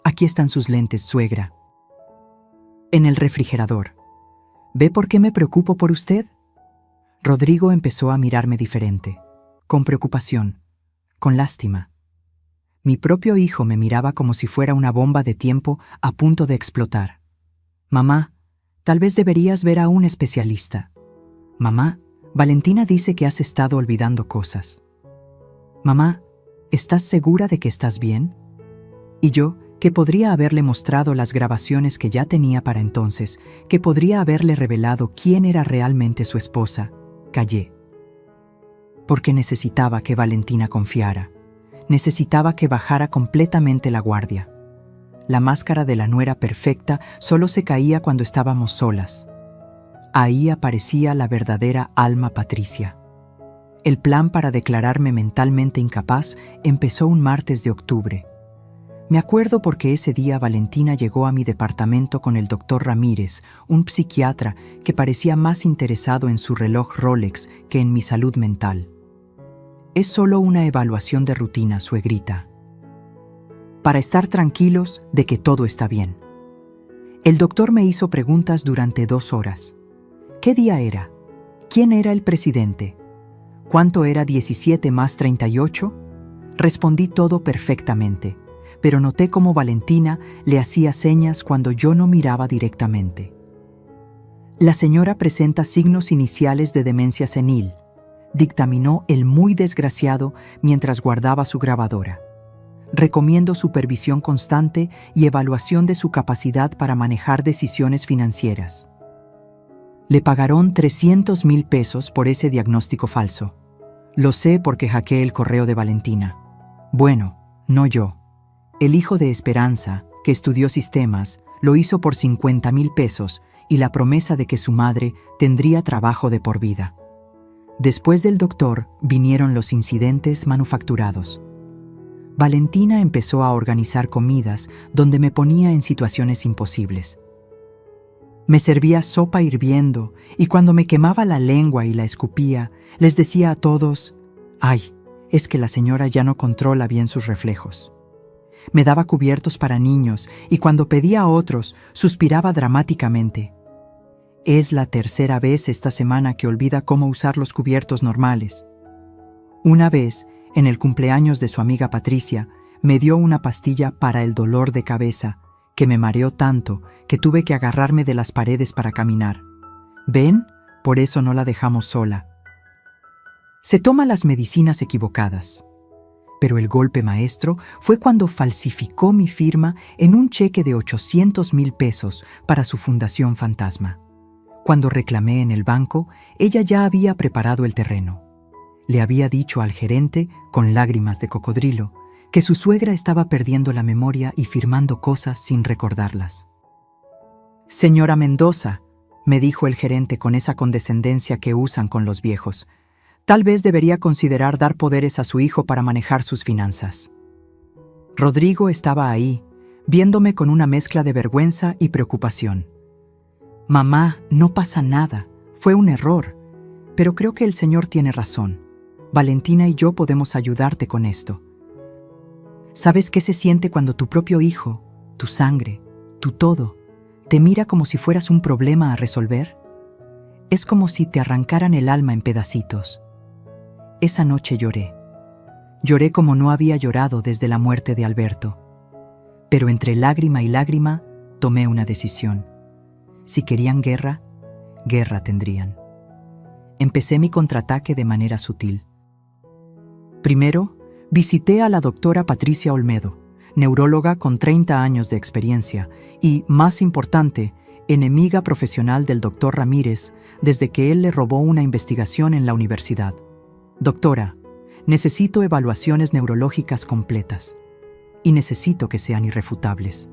Aquí están sus lentes, suegra. En el refrigerador. ¿Ve por qué me preocupo por usted? Rodrigo empezó a mirarme diferente, con preocupación, con lástima. Mi propio hijo me miraba como si fuera una bomba de tiempo a punto de explotar. Mamá, tal vez deberías ver a un especialista. Mamá, Valentina dice que has estado olvidando cosas. Mamá, ¿estás segura de que estás bien? Y yo, que podría haberle mostrado las grabaciones que ya tenía para entonces, que podría haberle revelado quién era realmente su esposa, callé. Porque necesitaba que Valentina confiara. Necesitaba que bajara completamente la guardia. La máscara de la nuera perfecta solo se caía cuando estábamos solas. Ahí aparecía la verdadera alma Patricia. El plan para declararme mentalmente incapaz empezó un martes de octubre. Me acuerdo porque ese día Valentina llegó a mi departamento con el doctor Ramírez, un psiquiatra que parecía más interesado en su reloj Rolex que en mi salud mental. Es solo una evaluación de rutina, suegrita. Para estar tranquilos de que todo está bien. El doctor me hizo preguntas durante 2 horas. ¿Qué día era? ¿Quién era el presidente? ¿Cuánto era 17 más 38? Respondí todo perfectamente, pero noté cómo Valentina le hacía señas cuando yo no miraba directamente. La señora presenta signos iniciales de demencia senil, dictaminó el muy desgraciado mientras guardaba su grabadora. Recomiendo supervisión constante y evaluación de su capacidad para manejar decisiones financieras. Le pagaron 300,000 pesos por ese diagnóstico falso. Lo sé porque hackeé el correo de Valentina. Bueno, no yo. El hijo de Esperanza, que estudió sistemas, lo hizo por 50,000 pesos y la promesa de que su madre tendría trabajo de por vida. Después del doctor vinieron los incidentes manufacturados. Valentina empezó a organizar comidas donde me ponía en situaciones imposibles. Me servía sopa hirviendo y cuando me quemaba la lengua y la escupía, les decía a todos, «Ay, es que la señora ya no controla bien sus reflejos». Me daba cubiertos para niños y cuando pedía a otros, suspiraba dramáticamente. Es la 3ª vez esta semana que olvida cómo usar los cubiertos normales. Una vez, en el cumpleaños de su amiga Patricia, me dio una pastilla para el dolor de cabeza, que me mareó tanto que tuve que agarrarme de las paredes para caminar. ¿Ven? Por eso no la dejamos sola. Se toma las medicinas equivocadas. Pero el golpe maestro fue cuando falsificó mi firma en un cheque de 800,000 pesos para su fundación fantasma. Cuando reclamé en el banco, ella ya había preparado el terreno. Le había dicho al gerente, con lágrimas de cocodrilo, que su suegra estaba perdiendo la memoria y firmando cosas sin recordarlas. «Señora Mendoza», me dijo el gerente con esa condescendencia que usan con los viejos, «tal vez debería considerar dar poderes a su hijo para manejar sus finanzas». Rodrigo estaba ahí, viéndome con una mezcla de vergüenza y preocupación. «Mamá, no pasa nada, fue un error, pero creo que el señor tiene razón. Valentina y yo podemos ayudarte con esto. ¿Sabes qué se siente cuando tu propio hijo, tu sangre, tu todo, te mira como si fueras un problema a resolver? Es como si te arrancaran el alma en pedacitos». Esa noche lloré. Lloré como no había llorado desde la muerte de Alberto. Pero entre lágrima y lágrima tomé una decisión. Si querían guerra, guerra tendrían. Empecé mi contraataque de manera sutil. Primero, visité a la doctora Patricia Olmedo, neuróloga con 30 años de experiencia y, más importante, enemiga profesional del doctor Ramírez desde que él le robó una investigación en la universidad. Doctora, necesito evaluaciones neurológicas completas y necesito que sean irrefutables.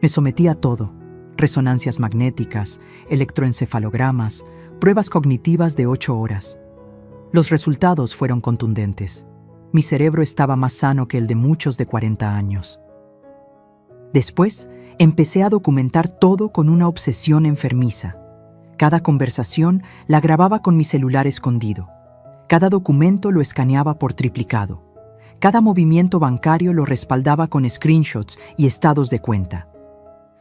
Me sometí a todo: resonancias magnéticas, electroencefalogramas, pruebas cognitivas de 8 horas. Los resultados fueron contundentes. Mi cerebro estaba más sano que el de muchos de 40 años. Después, empecé a documentar todo con una obsesión enfermiza. Cada conversación la grababa con mi celular escondido. Cada documento lo escaneaba por triplicado. Cada movimiento bancario lo respaldaba con screenshots y estados de cuenta.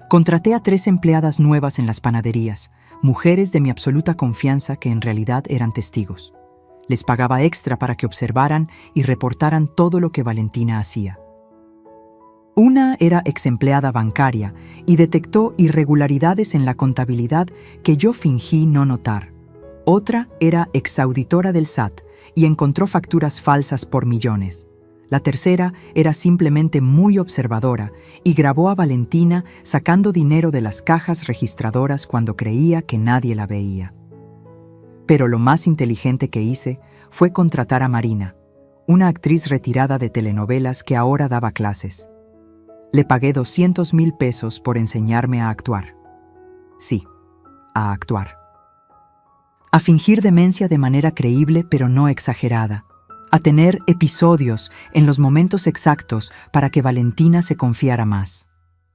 Contraté a 3 empleadas nuevas en las panaderías, mujeres de mi absoluta confianza que en realidad eran testigos. Les pagaba extra para que observaran y reportaran todo lo que Valentina hacía. Una era exempleada bancaria y detectó irregularidades en la contabilidad que yo fingí no notar. Otra era exauditora del SAT y encontró facturas falsas por millones. La tercera era simplemente muy observadora y grabó a Valentina sacando dinero de las cajas registradoras cuando creía que nadie la veía. Pero lo más inteligente que hice fue contratar a Marina, una actriz retirada de telenovelas que ahora daba clases. Le pagué 200,000 pesos por enseñarme a actuar. Sí, a actuar. A fingir demencia de manera creíble pero no exagerada. A tener episodios en los momentos exactos para que Valentina se confiara más.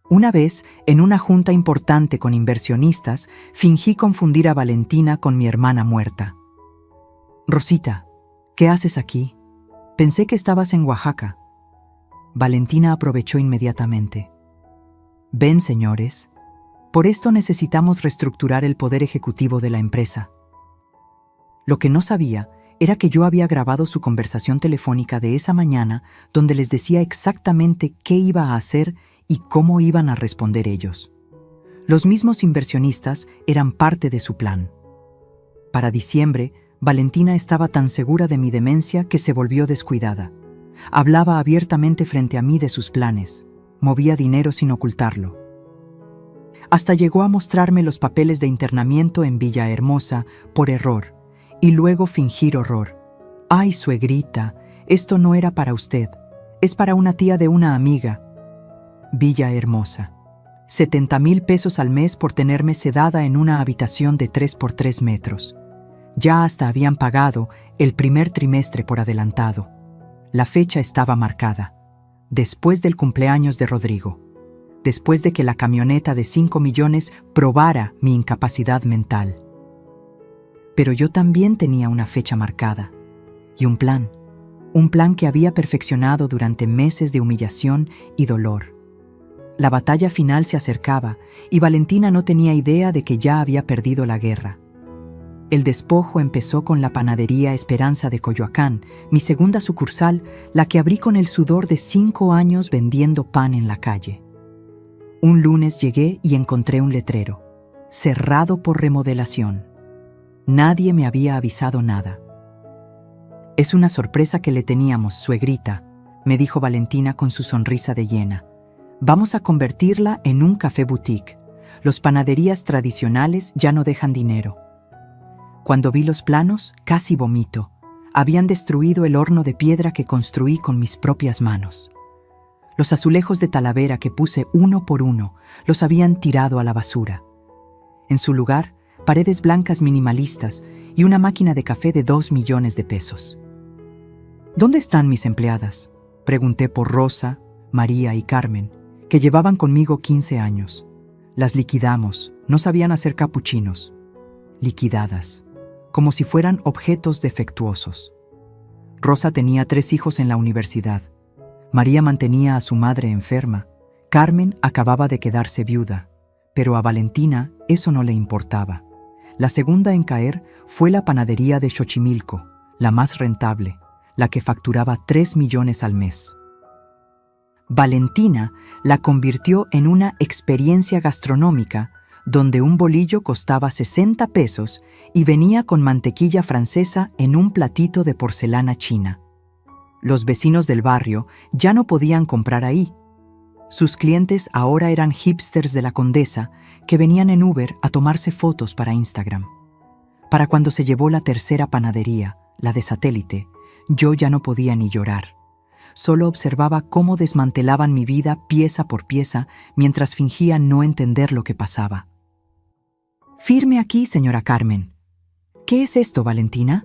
Una vez, en una junta importante con inversionistas, fingí confundir a Valentina con mi hermana muerta. «Rosita, ¿qué haces aquí? Pensé que estabas en Oaxaca». Valentina aprovechó inmediatamente. «Ven, señores, por esto necesitamos reestructurar el poder ejecutivo de la empresa». Lo que no sabía era que yo había grabado su conversación telefónica de esa mañana donde les decía exactamente qué iba a hacer y cómo iban a responder ellos. Los mismos inversionistas eran parte de su plan. Para diciembre, Valentina estaba tan segura de mi demencia que se volvió descuidada. Hablaba abiertamente frente a mí de sus planes. Movía dinero sin ocultarlo. Hasta llegó a mostrarme los papeles de internamiento en Villahermosa por error. Y luego fingir horror. «Ay, suegrita, esto no era para usted. Es para una tía de una amiga». Villahermosa. 70,000 pesos al mes por tenerme sedada en una habitación de 3 por 3 metros. Ya hasta habían pagado el primer trimestre por adelantado. La fecha estaba marcada. Después del cumpleaños de Rodrigo. Después de que la camioneta de 5 millones probara mi incapacidad mental. Pero yo también tenía una fecha marcada y un plan que había perfeccionado durante meses de humillación y dolor. La batalla final se acercaba y Valentina no tenía idea de que ya había perdido la guerra. El despojo empezó con la panadería Esperanza de Coyoacán, mi segunda sucursal, la que abrí con el sudor de 5 años vendiendo pan en la calle. Un lunes llegué y encontré un letrero, cerrado por remodelación. Nadie me había avisado nada. «Es una sorpresa que le teníamos, suegrita», me dijo Valentina con su sonrisa de hiena. «Vamos a convertirla en un café boutique. Los panaderías tradicionales ya no dejan dinero». Cuando vi los planos, casi vomito. Habían destruido el horno de piedra que construí con mis propias manos. Los azulejos de Talavera que puse uno por uno los habían tirado a la basura. En su lugar, paredes blancas minimalistas y una máquina de café de 2 millones de pesos. «¿Dónde están mis empleadas?», pregunté por Rosa, María y Carmen, que llevaban conmigo 15 años. Las liquidamos, no sabían hacer capuchinos. Liquidadas, como si fueran objetos defectuosos. Rosa tenía 3 hijos en la universidad. María mantenía a su madre enferma. Carmen acababa de quedarse viuda, pero a Valentina eso no le importaba. La segunda en caer fue la panadería de Xochimilco, la más rentable, la que facturaba 3 millones al mes. Valentina la convirtió en una experiencia gastronómica donde un bolillo costaba 60 pesos y venía con mantequilla francesa en un platito de porcelana china. Los vecinos del barrio ya no podían comprar ahí, Sus clientes ahora eran hipsters de la Condesa que venían en Uber a tomarse fotos para Instagram. Para cuando se llevó la tercera panadería, la de Satélite, yo ya no podía ni llorar. Solo observaba cómo desmantelaban mi vida pieza por pieza mientras fingía no entender lo que pasaba. «Firme aquí, señora Carmen». «¿Qué es esto, Valentina?»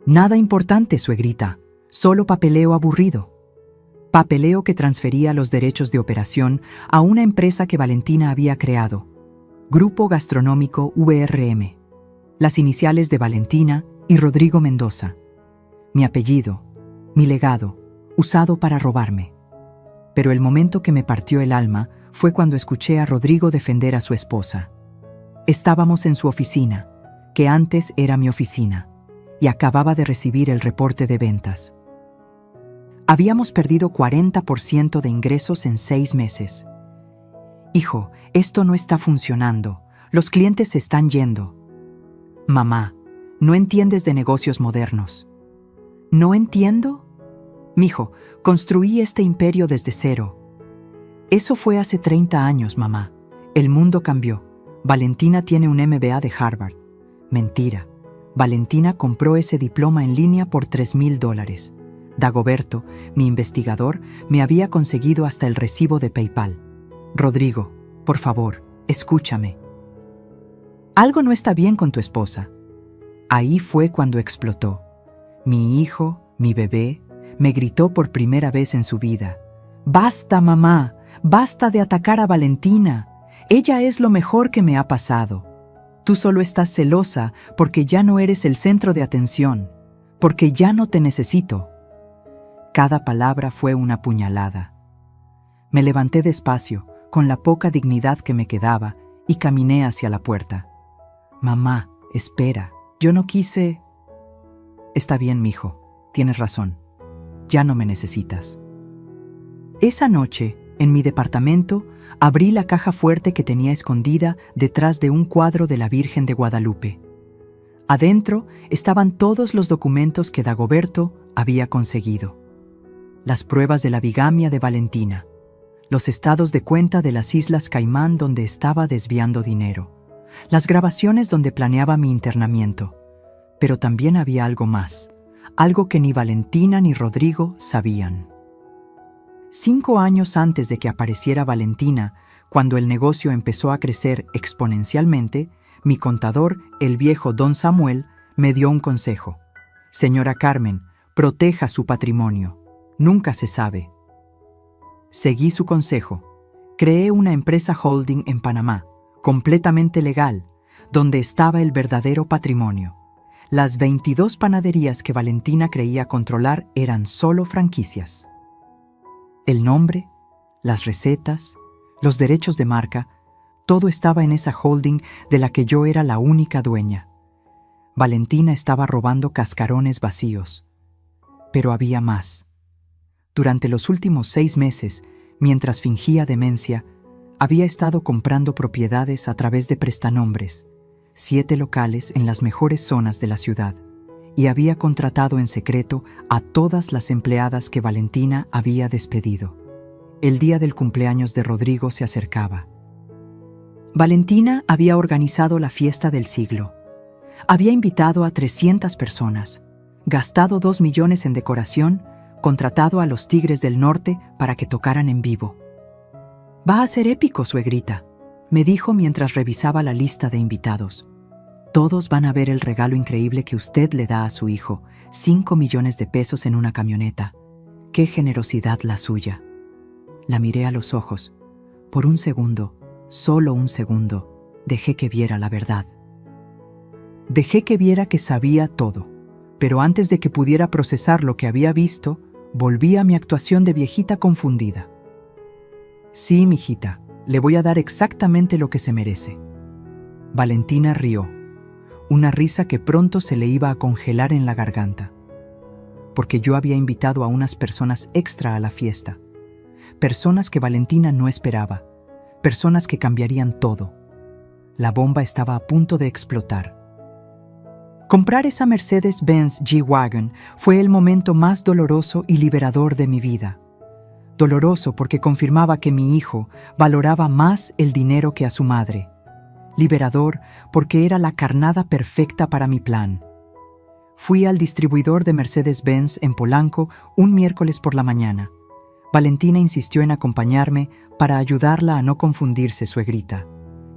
«Nada importante, suegrita. Solo papeleo aburrido». Papeleo que transfería los derechos de operación a una empresa que Valentina había creado, Grupo Gastronómico VRM. Las iniciales de Valentina y Rodrigo Mendoza. Mi apellido, mi legado, usado para robarme. Pero el momento que me partió el alma fue cuando escuché a Rodrigo defender a su esposa. Estábamos en su oficina, que antes era mi oficina, y acababa de recibir el reporte de ventas. Habíamos perdido 40% de ingresos en 6 meses. «Hijo, esto no está funcionando. Los clientes se están yendo». «Mamá, no entiendes de negocios modernos». «¿No entiendo?» «Mijo, construí este imperio desde cero». «Eso fue hace 30 años, mamá. El mundo cambió. Valentina tiene un MBA de Harvard». «Mentira. Valentina compró ese diploma en línea por $3,000. Dagoberto, mi investigador, me había conseguido hasta el recibo de PayPal. Rodrigo, por favor, escúchame. Algo no está bien con tu esposa». Ahí fue cuando explotó. Mi hijo, mi bebé, me gritó por primera vez en su vida: «Basta, mamá, basta de atacar a Valentina. Ella es lo mejor que me ha pasado. Tú solo estás celosa porque ya no eres el centro de atención, porque ya no te necesito». Cada palabra fue una puñalada. Me levanté despacio, con la poca dignidad que me quedaba, y caminé hacia la puerta. «Mamá, espera, yo no quise». «Está bien, mijo, tienes razón. Ya no me necesitas». Esa noche, en mi departamento, abrí la caja fuerte que tenía escondida detrás de un cuadro de la Virgen de Guadalupe. Adentro estaban todos los documentos que Dagoberto había conseguido. Las pruebas de la bigamia de Valentina, los estados de cuenta de las Islas Caimán donde estaba desviando dinero, las grabaciones donde planeaba mi internamiento. Pero también había algo más, algo que ni Valentina ni Rodrigo sabían. 5 años antes de que apareciera Valentina, cuando el negocio empezó a crecer exponencialmente, mi contador, el viejo Don Samuel, me dio un consejo. «Señora Carmen, proteja su patrimonio. Nunca se sabe». Seguí su consejo. Creé una empresa holding en Panamá, completamente legal, donde estaba el verdadero patrimonio. Las 22 panaderías que Valentina creía controlar eran solo franquicias. El nombre, las recetas, los derechos de marca, todo estaba en esa holding de la que yo era la única dueña. Valentina estaba robando cascarones vacíos. Pero había más. Durante los últimos 6 meses, mientras fingía demencia, había estado comprando propiedades a través de prestanombres, 7 locales en las mejores zonas de la ciudad, y había contratado en secreto a todas las empleadas que Valentina había despedido. El día del cumpleaños de Rodrigo se acercaba. Valentina había organizado la fiesta del siglo. Había invitado a 300 personas, gastado 2 millones en decoración, contratado a los Tigres del Norte para que tocaran en vivo. «Va a ser épico, suegrita», me dijo mientras revisaba la lista de invitados. «Todos van a ver el regalo increíble que usted le da a su hijo, 5 millones de pesos en una camioneta. ¡Qué generosidad la suya!». La miré a los ojos. Por un segundo, solo un segundo, dejé que viera la verdad. Dejé que viera que sabía todo, pero antes de que pudiera procesar lo que había visto, volví a mi actuación de viejita confundida. «Sí, mijita, le voy a dar exactamente lo que se merece». Valentina rió, una risa que pronto se le iba a congelar en la garganta, porque yo había invitado a unas personas extra a la fiesta, personas que Valentina no esperaba, personas que cambiarían todo. La bomba estaba a punto de explotar. Comprar esa Mercedes-Benz G-Wagon fue el momento más doloroso y liberador de mi vida. doloroso porque confirmaba que mi hijo valoraba más el dinero que a su madre, liberador porque era la carnada perfecta para mi plan. Fui al distribuidor de Mercedes-Benz en Polanco un miércoles por la mañana. Valentina insistió en acompañarme para ayudarla a no confundirse, suegrita.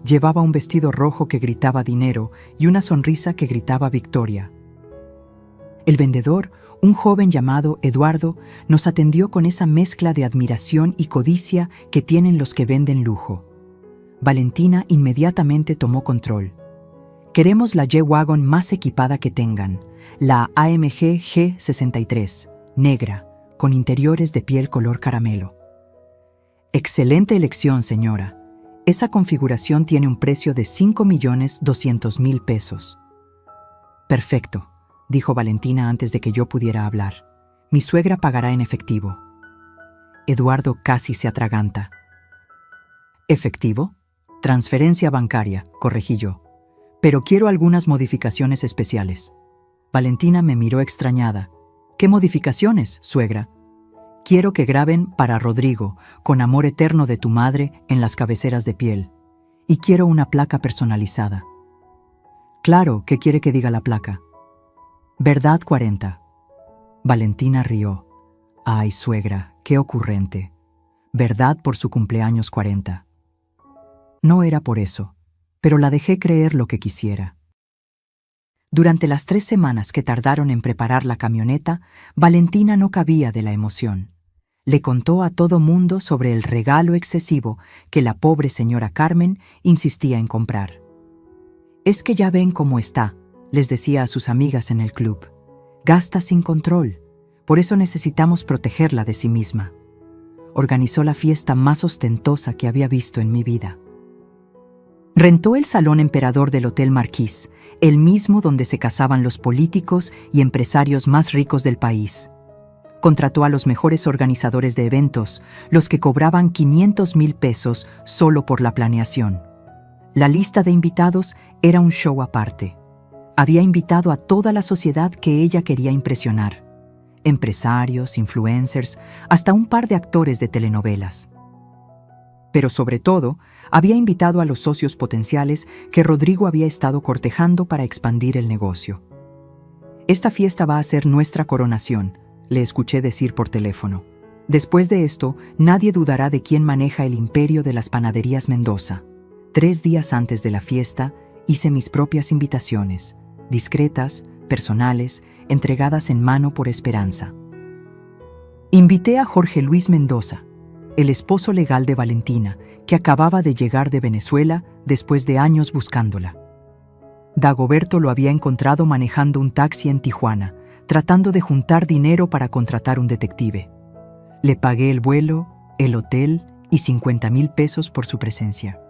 Llevaba un vestido rojo que gritaba dinero y una sonrisa que gritaba victoria. El vendedor, un joven llamado Eduardo, nos atendió con esa mezcla de admiración y codicia que tienen los que venden lujo. Valentina inmediatamente tomó control. Queremos la G-Wagon más equipada que tengan, la AMG G63, negra, con interiores de piel color caramelo. Excelente elección, señora. Esa configuración tiene un precio de 5.200.000 pesos. Perfecto, dijo Valentina antes de que yo pudiera hablar. Mi suegra pagará en efectivo. Eduardo casi se atraganta. ¿Efectivo? Transferencia bancaria, corregí yo. Pero quiero algunas modificaciones especiales. Valentina me miró extrañada. ¿Qué modificaciones, suegra? Quiero que graben para Rodrigo, con amor eterno de tu madre, en las cabeceras de piel. Y quiero una placa personalizada. Claro, ¿qué quiere que diga la placa? Verdad 40. Valentina rió. Ay, suegra, qué ocurrente. Verdad por su cumpleaños 40. No era por eso, pero la dejé creer lo que quisiera. Durante las 3 semanas que tardaron en preparar la camioneta, Valentina no cabía de la emoción. Le contó a todo mundo sobre el regalo excesivo que la pobre señora Carmen insistía en comprar. Es que ya ven cómo está, les decía a sus amigas en el club. Gasta sin control, por eso necesitamos protegerla de sí misma. Organizó la fiesta más ostentosa que había visto en mi vida. Rentó el Salón Emperador del Hotel Marquis, el mismo donde se casaban los políticos y empresarios más ricos del país. Contrató a los mejores organizadores de eventos, los que cobraban 500.000 pesos solo por la planeación. La lista de invitados era un show aparte. Había invitado a toda la sociedad que ella quería impresionar. Empresarios, influencers, hasta un par de actores de telenovelas. Pero sobre todo, había invitado a los socios potenciales que Rodrigo había estado cortejando para expandir el negocio. Esta fiesta va a ser nuestra coronación, le escuché decir por teléfono. Después de esto, nadie dudará de quién maneja el imperio de las panaderías Mendoza. 3 días antes de la fiesta, hice mis propias invitaciones, discretas, personales, entregadas en mano por Esperanza. Invité a Jorge Luis Mendoza, el esposo legal de Valentina, que acababa de llegar de Venezuela después de años buscándola. Dagoberto lo había encontrado manejando un taxi en Tijuana, tratando de juntar dinero para contratar un detective. Le pagué el vuelo, el hotel y 50.000 pesos por su presencia.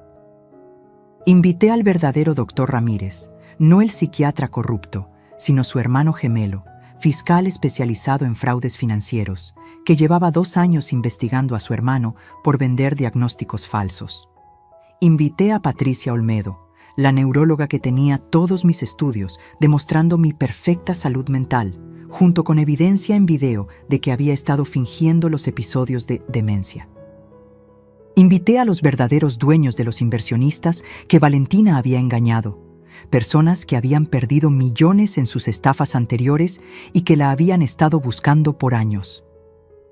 Invité al verdadero doctor Ramírez, no el psiquiatra corrupto, sino su hermano gemelo, fiscal especializado en fraudes financieros, que llevaba 2 años investigando a su hermano por vender diagnósticos falsos. Invité a Patricia Olmedo, la neuróloga que tenía todos mis estudios, demostrando mi perfecta salud mental, junto con evidencia en video de que había estado fingiendo los episodios de demencia. Invité a los verdaderos dueños de los inversionistas que Valentina había engañado, personas que habían perdido millones en sus estafas anteriores y que la habían estado buscando por años.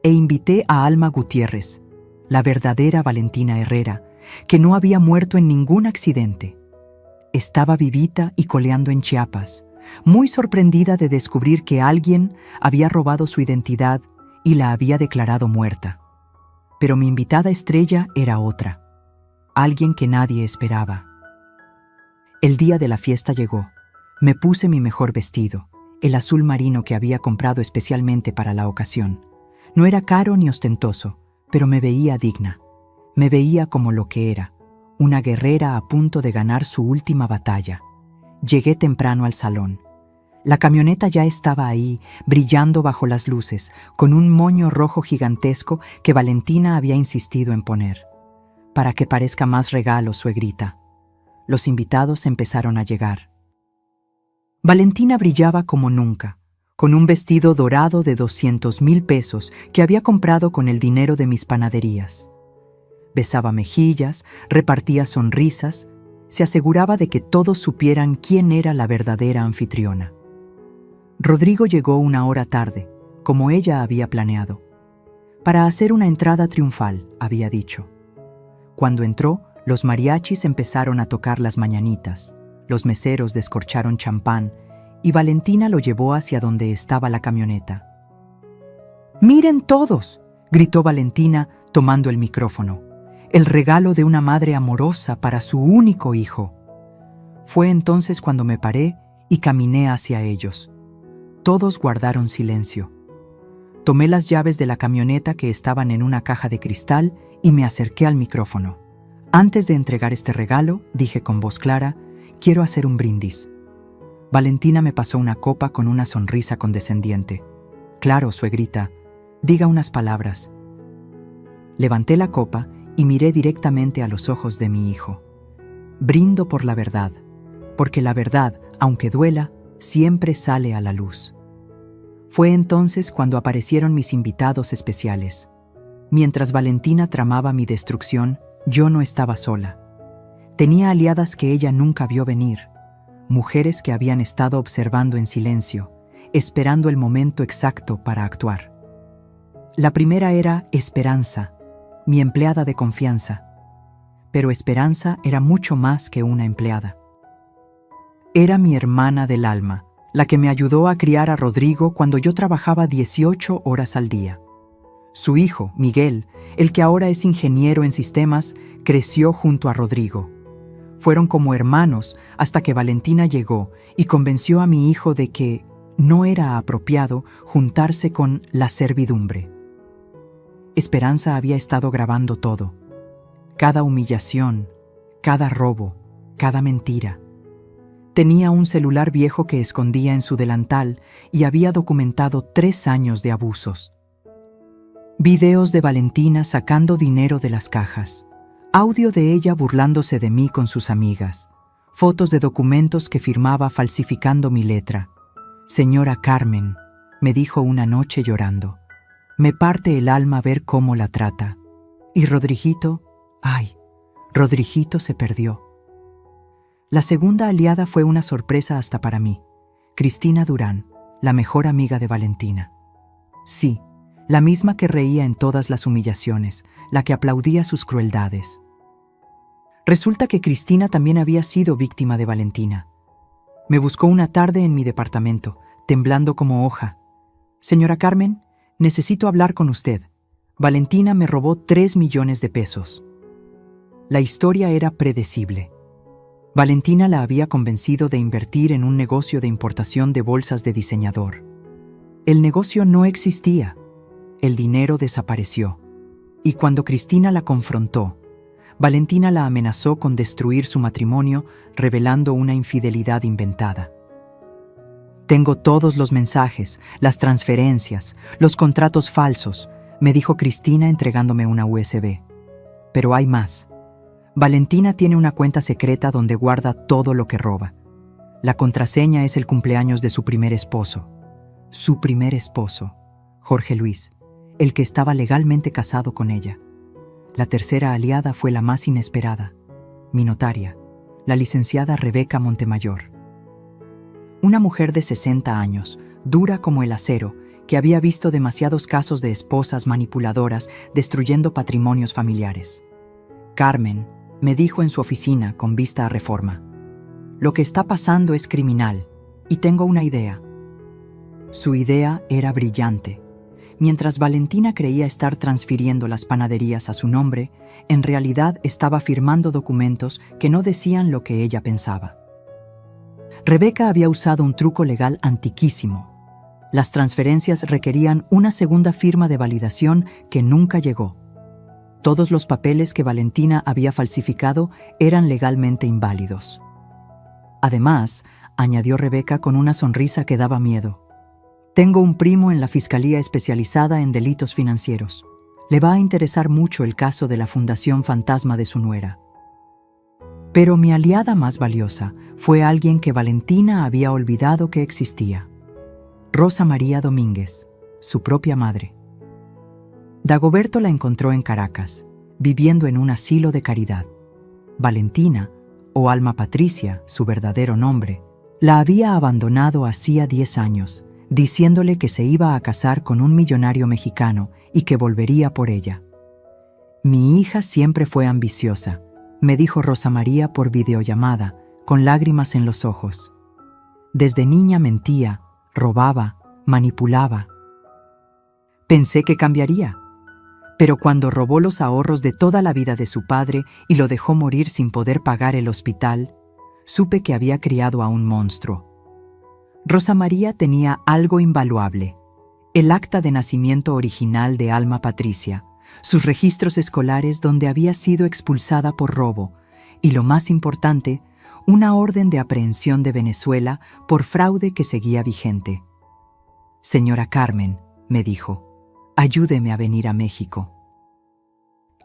E invité a Alma Gutiérrez, la verdadera Valentina Herrera, que no había muerto en ningún accidente. Estaba vivita y coleando en Chiapas, muy sorprendida de descubrir que alguien había robado su identidad y la había declarado muerta. Pero mi invitada estrella era otra, alguien que nadie esperaba. El día de la fiesta llegó. Me puse mi mejor vestido, el azul marino que había comprado especialmente para la ocasión. No era caro ni ostentoso, pero me veía digna. Me veía como lo que era, una guerrera a punto de ganar su última batalla. Llegué temprano al salón. La camioneta ya estaba ahí, brillando bajo las luces, con un moño rojo gigantesco que Valentina había insistido en poner. Para que parezca más regalo, suegrita. Los invitados empezaron a llegar. Valentina brillaba como nunca, con un vestido dorado de 200,000 pesos que había comprado con el dinero de mis panaderías. Besaba mejillas, repartía sonrisas, se aseguraba de que todos supieran quién era la verdadera anfitriona. Rodrigo llegó 1 hora tarde, como ella había planeado, para hacer una entrada triunfal, había dicho. Cuando entró, los mariachis empezaron a tocar las mañanitas, los meseros descorcharon champán y Valentina lo llevó hacia donde estaba la camioneta. «¡Miren todos!», gritó Valentina tomando el micrófono. «El regalo de una madre amorosa para su único hijo». Fue entonces cuando me paré y caminé hacia ellos. Todos guardaron silencio. Tomé las llaves de la camioneta que estaban en una caja de cristal y me acerqué al micrófono. Antes de entregar este regalo, dije con voz clara, «Quiero hacer un brindis». Valentina me pasó una copa con una sonrisa condescendiente. «Claro, suegrita, diga unas palabras». Levanté la copa y miré directamente a los ojos de mi hijo. «Brindo por la verdad, porque la verdad, aunque duela, siempre sale a la luz». Fue entonces cuando aparecieron mis invitados especiales. Mientras Valentina tramaba mi destrucción, yo no estaba sola. Tenía aliadas que ella nunca vio venir, mujeres que habían estado observando en silencio, esperando el momento exacto para actuar. La primera era Esperanza, mi empleada de confianza. Pero Esperanza era mucho más que una empleada. Era mi hermana del alma, la que me ayudó a criar a Rodrigo cuando yo trabajaba 18 horas al día. Su hijo, Miguel, el que ahora es ingeniero en sistemas, creció junto a Rodrigo. Fueron como hermanos hasta que Valentina llegó y convenció a mi hijo de que no era apropiado juntarse con la servidumbre. Esperanza había estado grabando todo. Cada humillación, cada robo, cada mentira. Tenía un celular viejo que escondía en su delantal y había documentado 3 años de abusos. Videos de Valentina sacando dinero de las cajas. Audio de ella burlándose de mí con sus amigas. Fotos de documentos que firmaba falsificando mi letra. «Señora Carmen», me dijo una noche llorando. «Me parte el alma ver cómo la trata. Y Rodriguito, ay, Rodriguito se perdió». La segunda aliada fue una sorpresa hasta para mí. Cristina Durán, la mejor amiga de Valentina. Sí, la misma que reía en todas las humillaciones, la que aplaudía sus crueldades. Resulta que Cristina también había sido víctima de Valentina. Me buscó una tarde en mi departamento, temblando como hoja. «Señora Carmen, necesito hablar con usted. Valentina me robó 3 millones de pesos». La historia era predecible. Valentina la había convencido de invertir en un negocio de importación de bolsas de diseñador. El negocio no existía. El dinero desapareció. Y cuando Cristina la confrontó, Valentina la amenazó con destruir su matrimonio, revelando una infidelidad inventada. «Tengo todos los mensajes, las transferencias, los contratos falsos», me dijo Cristina entregándome una USB. «Pero hay más. Valentina tiene una cuenta secreta donde guarda todo lo que roba. La contraseña es el cumpleaños de su primer esposo. Su primer esposo, Jorge Luis, el que estaba legalmente casado con ella. La tercera aliada fue la más inesperada, mi notaria, la licenciada Rebeca Montemayor. Una mujer de 60 años, dura como el acero, que había visto demasiados casos de esposas manipuladoras destruyendo patrimonios familiares. Carmen, me dijo en su oficina con vista a Reforma, «Lo que está pasando es criminal, y tengo una idea». Su idea era brillante. Mientras Valentina creía estar transfiriendo las panaderías a su nombre, en realidad estaba firmando documentos que no decían lo que ella pensaba. Rebeca había usado un truco legal antiquísimo. Las transferencias requerían una segunda firma de validación que nunca llegó. Todos los papeles que Valentina había falsificado eran legalmente inválidos. Además, añadió Rebeca con una sonrisa que daba miedo, «Tengo un primo en la Fiscalía especializada en delitos financieros. Le va a interesar mucho el caso de la Fundación Fantasma de su nuera». Pero mi aliada más valiosa fue alguien que Valentina había olvidado que existía. Rosa María Domínguez, su propia madre. Dagoberto la encontró en Caracas, viviendo en un asilo de caridad. Valentina, o Alma Patricia, su verdadero nombre, la había abandonado hacía 10 años, diciéndole que se iba a casar con un millonario mexicano y que volvería por ella. Mi hija siempre fue ambiciosa, me dijo Rosa María por videollamada, con lágrimas en los ojos. Desde niña mentía, robaba, manipulaba. Pensé que cambiaría, pero cuando robó los ahorros de toda la vida de su padre y lo dejó morir sin poder pagar el hospital, supe que había criado a un monstruo. Rosa María tenía algo invaluable: el acta de nacimiento original de Alma Patricia, sus registros escolares donde había sido expulsada por robo y, lo más importante, una orden de aprehensión de Venezuela por fraude que seguía vigente. Señora Carmen, me dijo, ayúdeme a venir a México.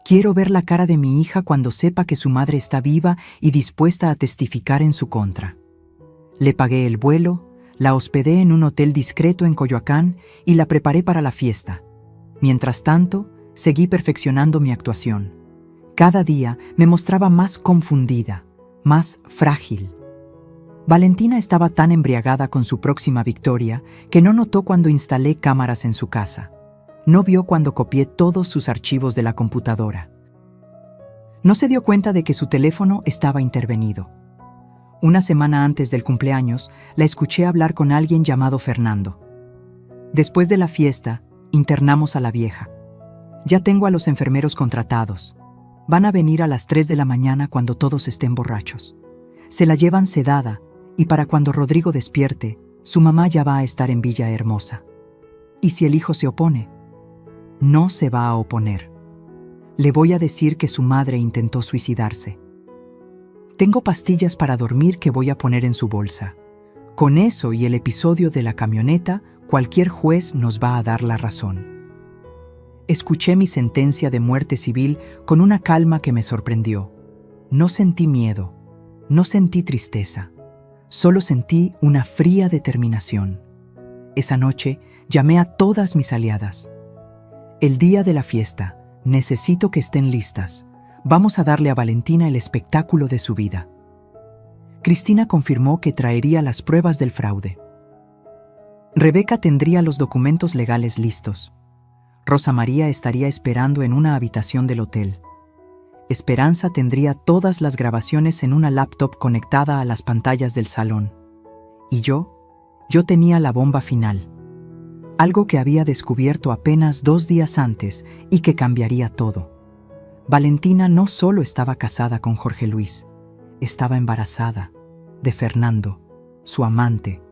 Quiero ver la cara de mi hija cuando sepa que su madre está viva y dispuesta a testificar en su contra. Le pagué el vuelo, la hospedé en un hotel discreto en Coyoacán y la preparé para la fiesta. Mientras tanto, seguí perfeccionando mi actuación. Cada día me mostraba más confundida, más frágil. Valentina estaba tan embriagada con su próxima victoria que no notó cuando instalé cámaras en su casa. No vio cuando copié todos sus archivos de la computadora. No se dio cuenta de que su teléfono estaba intervenido. Una semana antes del cumpleaños, la escuché hablar con alguien llamado Fernando. Después de la fiesta, internamos a la vieja. Ya tengo a los enfermeros contratados. Van a venir a las 3 de la mañana cuando todos estén borrachos. Se la llevan sedada y para cuando Rodrigo despierte, su mamá ya va a estar en Villahermosa. ¿Y si el hijo se opone? No se va a oponer. Le voy a decir que su madre intentó suicidarse. Tengo pastillas para dormir que voy a poner en su bolsa. Con eso y el episodio de la camioneta, cualquier juez nos va a dar la razón. Escuché mi sentencia de muerte civil con una calma que me sorprendió. No sentí miedo, no sentí tristeza, solo sentí una fría determinación. Esa noche llamé a todas mis aliadas. El día de la fiesta, necesito que estén listas. Vamos a darle a Valentina el espectáculo de su vida. Cristina confirmó que traería las pruebas del fraude. Rebeca tendría los documentos legales listos. Rosa María estaría esperando en una habitación del hotel. Esperanza tendría todas las grabaciones en una laptop conectada a las pantallas del salón. Y yo tenía la bomba final. Algo que había descubierto apenas 2 días antes y que cambiaría todo. Valentina no solo estaba casada con Jorge Luis, estaba embarazada de Fernando, su amante.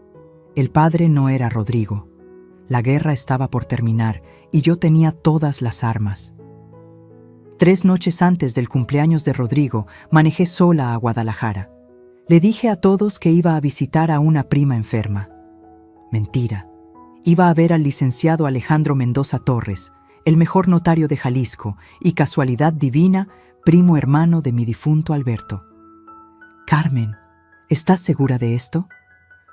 El padre no era Rodrigo. La guerra estaba por terminar y yo tenía todas las armas. 3 noches antes del cumpleaños de Rodrigo, manejé sola a Guadalajara. Le dije a todos que iba a visitar a una prima enferma. Mentira. Iba a ver al licenciado Alejandro Mendoza Torres, el mejor notario de Jalisco y, casualidad divina, primo hermano de mi difunto Alberto. Carmen, ¿estás segura de esto?,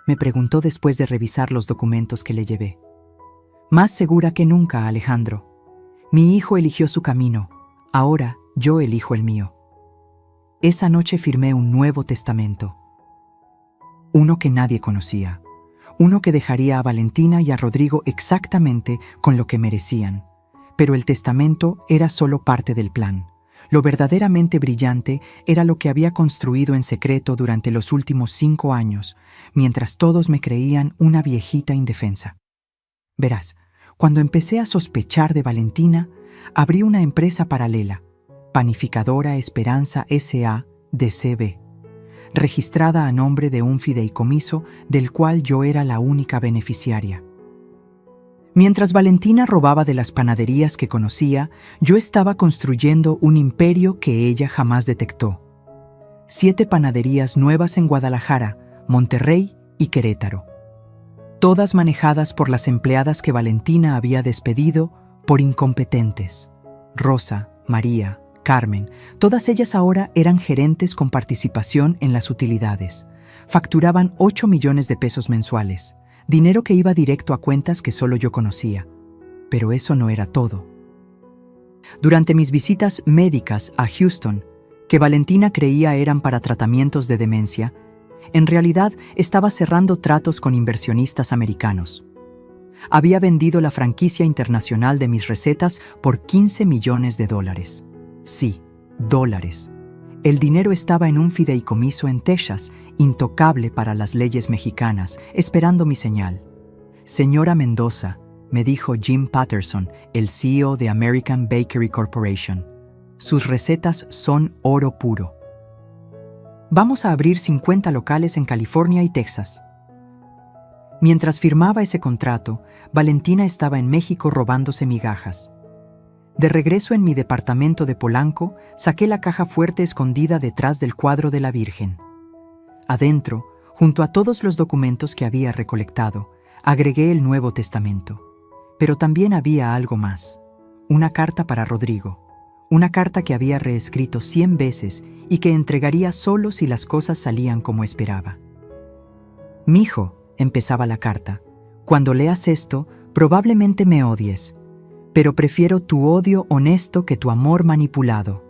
me preguntó después de revisar los documentos que le llevé. Más segura que nunca, Alejandro. Mi hijo eligió su camino, ahora yo elijo el mío. Esa noche firmé un nuevo testamento. Uno que nadie conocía. Uno que dejaría a Valentina y a Rodrigo exactamente con lo que merecían. Pero el testamento era solo parte del plan. Lo verdaderamente brillante era lo que había construido en secreto durante los últimos 5 años, mientras todos me creían una viejita indefensa. Verás, cuando empecé a sospechar de Valentina, abrí una empresa paralela, Panificadora Esperanza S.A. de C.B., registrada a nombre de un fideicomiso del cual yo era la única beneficiaria. Mientras Valentina robaba de las panaderías que conocía, yo estaba construyendo un imperio que ella jamás detectó. 7 panaderías nuevas en Guadalajara, Monterrey y Querétaro. Todas manejadas por las empleadas que Valentina había despedido por incompetentes. Rosa, María, Carmen, todas ellas ahora eran gerentes con participación en las utilidades. Facturaban 8 millones de pesos mensuales. dinero que iba directo a cuentas que solo yo conocía. Pero eso no era todo. Durante mis visitas médicas a Houston, que Valentina creía eran para tratamientos de demencia, en realidad estaba cerrando tratos con inversionistas americanos. Había vendido la franquicia internacional de mis recetas por $15 millones. Sí, dólares. El dinero estaba en un fideicomiso en Texas, intocable para las leyes mexicanas, esperando mi señal. Señora Mendoza, me dijo Jim Patterson, el CEO de American Bakery Corporation, sus recetas son oro puro. Vamos a abrir 50 locales en California y Texas. Mientras firmaba ese contrato, Valentina estaba en México robándose migajas. De regreso en mi departamento de Polanco, saqué la caja fuerte escondida detrás del cuadro de la Virgen. Adentro, junto a todos los documentos que había recolectado, agregué el Nuevo Testamento. Pero también había algo más. Una carta para Rodrigo. Una carta que había reescrito 100 veces y que entregaría solo si las cosas salían como esperaba. «Mijo», empezaba la carta, «cuando leas esto, probablemente me odies. Pero prefiero tu odio honesto que tu amor manipulado.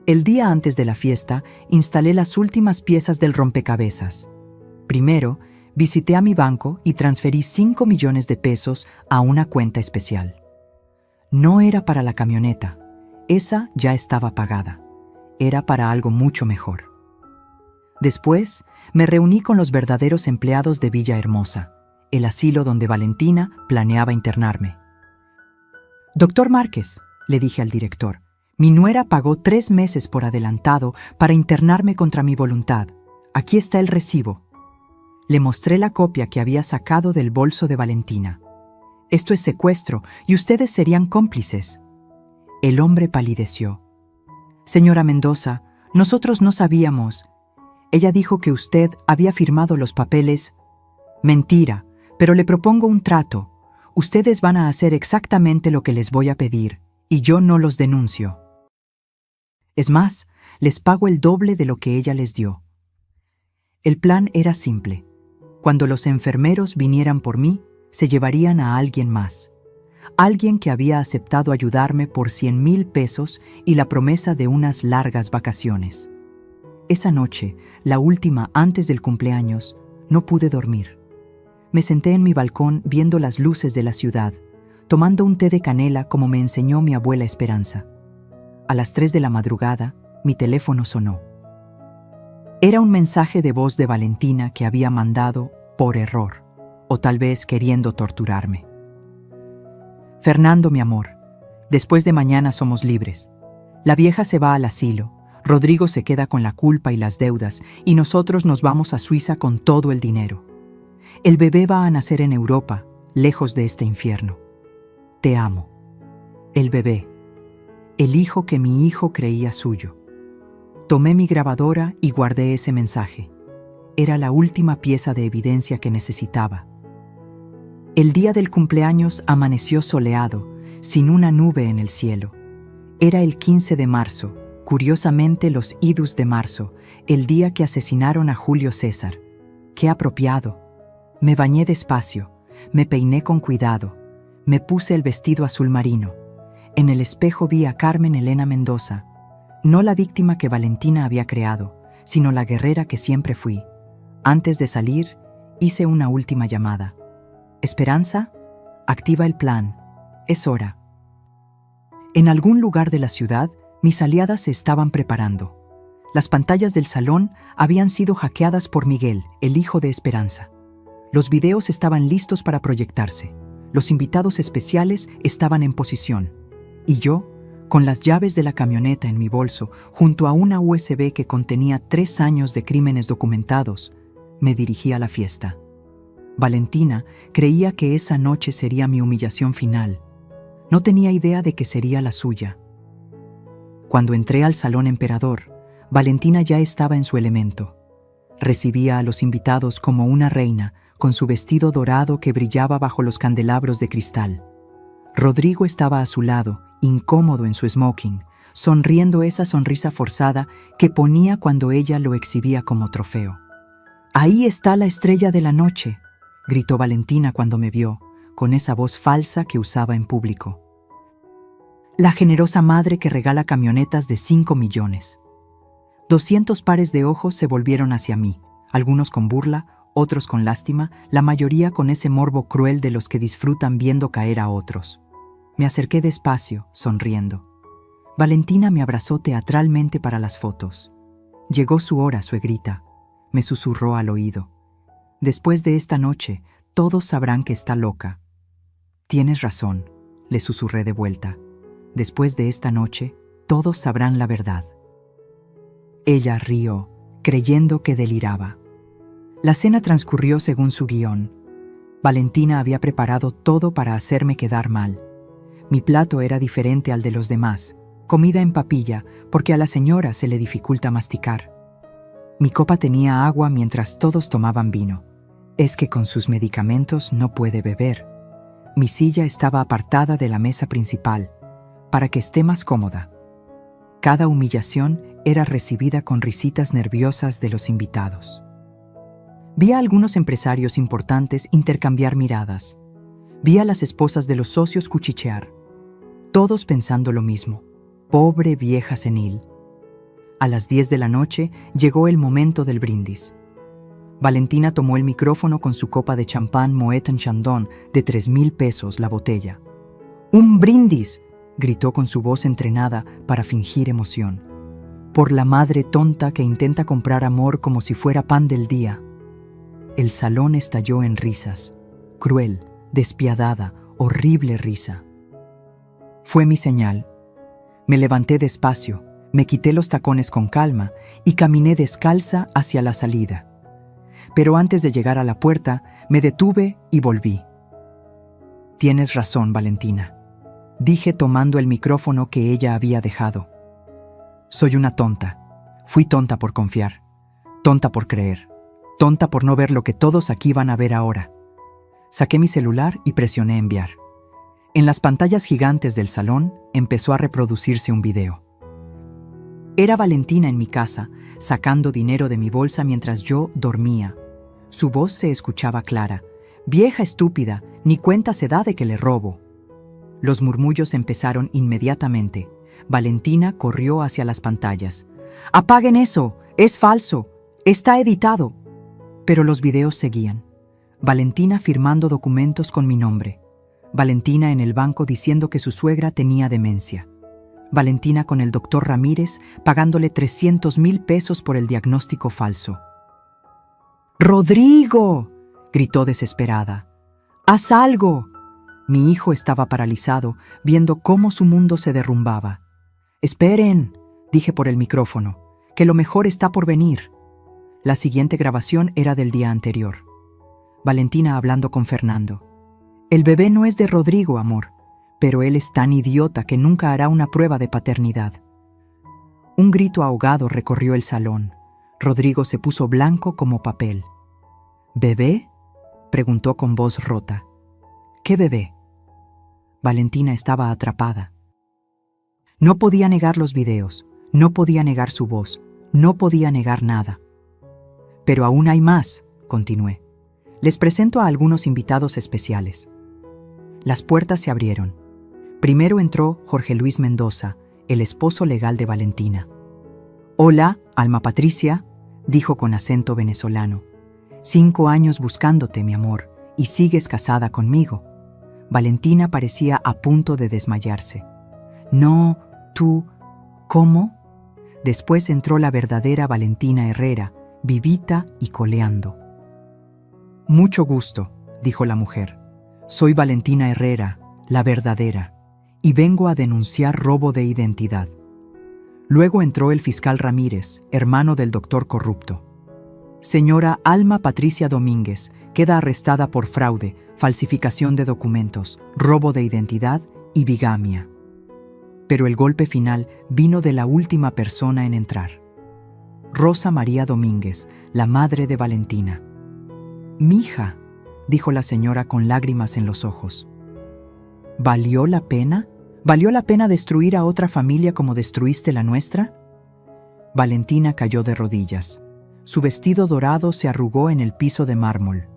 El día antes de la fiesta, instalé las últimas piezas del rompecabezas. Primero, visité a mi banco y transferí $5 millones a una cuenta especial. No era para la camioneta, esa ya estaba pagada. Era para algo mucho mejor. Después, me reuní con los verdaderos empleados de Villahermosa, el asilo donde Valentina planeaba internarme. «Doctor Márquez», le dije al director, «mi nuera pagó 3 meses por adelantado para internarme contra mi voluntad. Aquí está el recibo». Le mostré la copia que había sacado del bolso de Valentina. «Esto es secuestro y ustedes serían cómplices». El hombre palideció. «Señora Mendoza, nosotros no sabíamos. Ella dijo que usted había firmado los papeles». «Mentira, pero le propongo un trato. Ustedes van a hacer exactamente lo que les voy a pedir, y yo no los denuncio. Es más, les pago el doble de lo que ella les dio». El plan era simple. Cuando los enfermeros vinieran por mí, se llevarían a alguien más. Alguien que había aceptado ayudarme por $100,000 y la promesa de unas largas vacaciones. Esa noche, la última antes del cumpleaños, no pude dormir. Me senté en mi balcón viendo las luces de la ciudad, tomando un té de canela como me enseñó mi abuela Esperanza. A las 3 de la madrugada, mi teléfono sonó. Era un mensaje de voz de Valentina que había mandado por error, o tal vez queriendo torturarme. «Fernando, mi amor, después de mañana somos libres. La vieja se va al asilo, Rodrigo se queda con la culpa y las deudas, y nosotros nos vamos a Suiza con todo el dinero. El bebé va a nacer en Europa, lejos de este infierno. Te amo. El bebé. El hijo que mi hijo creía suyo». Tomé mi grabadora y guardé ese mensaje. Era la última pieza de evidencia que necesitaba. El día del cumpleaños amaneció soleado, sin una nube en el cielo. Era el 15 de marzo, curiosamente los idus de marzo, el día que asesinaron a Julio César. ¡Qué apropiado! Me bañé despacio, me peiné con cuidado, me puse el vestido azul marino. En el espejo vi a Carmen Elena Mendoza, no la víctima que Valentina había creado, sino la guerrera que siempre fui. Antes de salir, hice una última llamada. «Esperanza, activa el plan. Es hora». En algún lugar de la ciudad, mis aliadas se estaban preparando. Las pantallas del salón habían sido hackeadas por Miguel, el hijo de Esperanza. Los videos estaban listos para proyectarse. Los invitados especiales estaban en posición. Y yo, con las llaves de la camioneta en mi bolso, junto a una USB que contenía 3 años de crímenes documentados, me dirigí a la fiesta. Valentina creía que esa noche sería mi humillación final. No tenía idea de que sería la suya. Cuando entré al Salón Emperador, Valentina ya estaba en su elemento. Recibía a los invitados como una reina, con su vestido dorado que brillaba bajo los candelabros de cristal. Rodrigo estaba a su lado, incómodo en su smoking, sonriendo esa sonrisa forzada que ponía cuando ella lo exhibía como trofeo. «Ahí está la estrella de la noche», gritó Valentina cuando me vio, con esa voz falsa que usaba en público. La generosa madre que regala camionetas de 5 millones. 200 pares de ojos se volvieron hacia mí, algunos con burla, otros con lástima, la mayoría con ese morbo cruel de los que disfrutan viendo caer a otros. Me acerqué despacio, sonriendo. Valentina me abrazó teatralmente para las fotos. Llegó su hora, suegrita, me susurró al oído. Después de esta noche, todos sabrán que está loca. Tienes razón, le susurré de vuelta. Después de esta noche, todos sabrán la verdad. Ella rió, creyendo que deliraba. La cena transcurrió según su guión. Valentina había preparado todo para hacerme quedar mal. Mi plato era diferente al de los demás, comida en papilla, porque a la señora se le dificulta masticar. Mi copa tenía agua mientras todos tomaban vino. Es que con sus medicamentos no puede beber. Mi silla estaba apartada de la mesa principal, para que esté más cómoda. Cada humillación era recibida con risitas nerviosas de los invitados. Vi a algunos empresarios importantes intercambiar miradas. Vi a las esposas de los socios cuchichear. Todos pensando lo mismo. Pobre vieja senil. A las 10 de la noche llegó el momento del brindis. Valentina tomó el micrófono con su copa de champán Moet Chandon de 3,000 pesos la botella. ¡Un brindis!, gritó con su voz entrenada para fingir emoción. Por la madre tonta que intenta comprar amor como si fuera pan del día. El salón estalló en risas. Cruel, despiadada, horrible risa. Fue mi señal. Me levanté despacio, me quité los tacones con calma y caminé descalza hacia la salida. Pero antes de llegar a la puerta, me detuve y volví. Tienes razón, Valentina, dije tomando el micrófono que ella había dejado. Soy una tonta. Fui tonta por confiar, tonta por creer, tonta por no ver lo que todos aquí van a ver ahora. Saqué mi celular y presioné enviar. En las pantallas gigantes del salón empezó a reproducirse un video. Era Valentina en mi casa, sacando dinero de mi bolsa mientras yo dormía. Su voz se escuchaba clara. Vieja estúpida, ni cuenta se da de que le robo. Los murmullos empezaron inmediatamente. Valentina corrió hacia las pantallas. ¡Apaguen eso! ¡Es falso! ¡Está editado! Pero los videos seguían. Valentina firmando documentos con mi nombre. Valentina en el banco diciendo que su suegra tenía demencia. Valentina con el doctor Ramírez pagándole 300,000 pesos por el diagnóstico falso. ¡Rodrigo!, gritó desesperada. ¡Haz algo! Mi hijo estaba paralizado, viendo cómo su mundo se derrumbaba. «Esperen», dije por el micrófono, «que lo mejor está por venir». La siguiente grabación era del día anterior. Valentina hablando con Fernando. «El bebé no es de Rodrigo, amor, pero él es tan idiota que nunca hará una prueba de paternidad». Un grito ahogado recorrió el salón. Rodrigo se puso blanco como papel. «¿Bebé?», preguntó con voz rota. «¿Qué bebé?». Valentina estaba atrapada. No podía negar los videos, no podía negar su voz, no podía negar nada. «Pero aún hay más», continué. «Les presento a algunos invitados especiales». Las puertas se abrieron. Primero entró Jorge Luis Mendoza, el esposo legal de Valentina. «Hola, Alma Patricia», dijo con acento venezolano. «5 años buscándote, mi amor, y sigues casada conmigo». Valentina parecía a punto de desmayarse. «No, tú, ¿cómo?». Después entró la verdadera Valentina Herrera, vivita y coleando. «Mucho gusto», dijo la mujer. «Soy Valentina Herrera, la verdadera, y vengo a denunciar robo de identidad». Luego entró el fiscal Ramírez, hermano del doctor corrupto. «Señora Alma Patricia Domínguez, queda arrestada por fraude, falsificación de documentos, robo de identidad y bigamia». Pero el golpe final vino de la última persona en entrar. Rosa María Domínguez, la madre de Valentina. «Mija», dijo la señora con lágrimas en los ojos. «¿Valió la pena? ¿Valió la pena destruir a otra familia como destruiste la nuestra?». Valentina cayó de rodillas. Su vestido dorado se arrugó en el piso de mármol.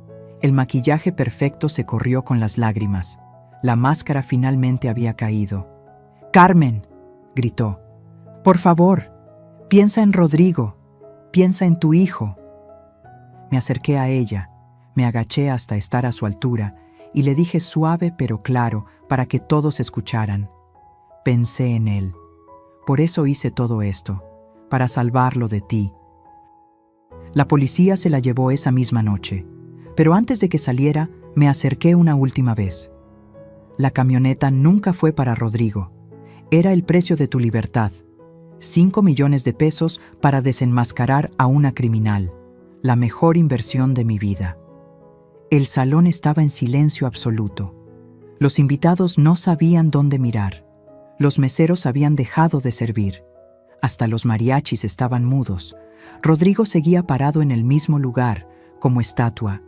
El maquillaje perfecto se corrió con las lágrimas. La máscara finalmente había caído. «¡Carmen!», gritó. «Por favor, piensa en Rodrigo, piensa en tu hijo». Me acerqué a ella, me agaché hasta estar a su altura y le dije suave pero claro para que todos escucharan. Pensé en él. Por eso hice todo esto, para salvarlo de ti. La policía se la llevó esa misma noche, pero antes de que saliera, me acerqué una última vez. La camioneta nunca fue para Rodrigo. Era el precio de tu libertad. 5 millones de pesos para desenmascarar a una criminal. La mejor inversión de mi vida. El salón estaba en silencio absoluto. Los invitados no sabían dónde mirar. Los meseros habían dejado de servir. Hasta los mariachis estaban mudos. Rodrigo seguía parado en el mismo lugar, como estatua.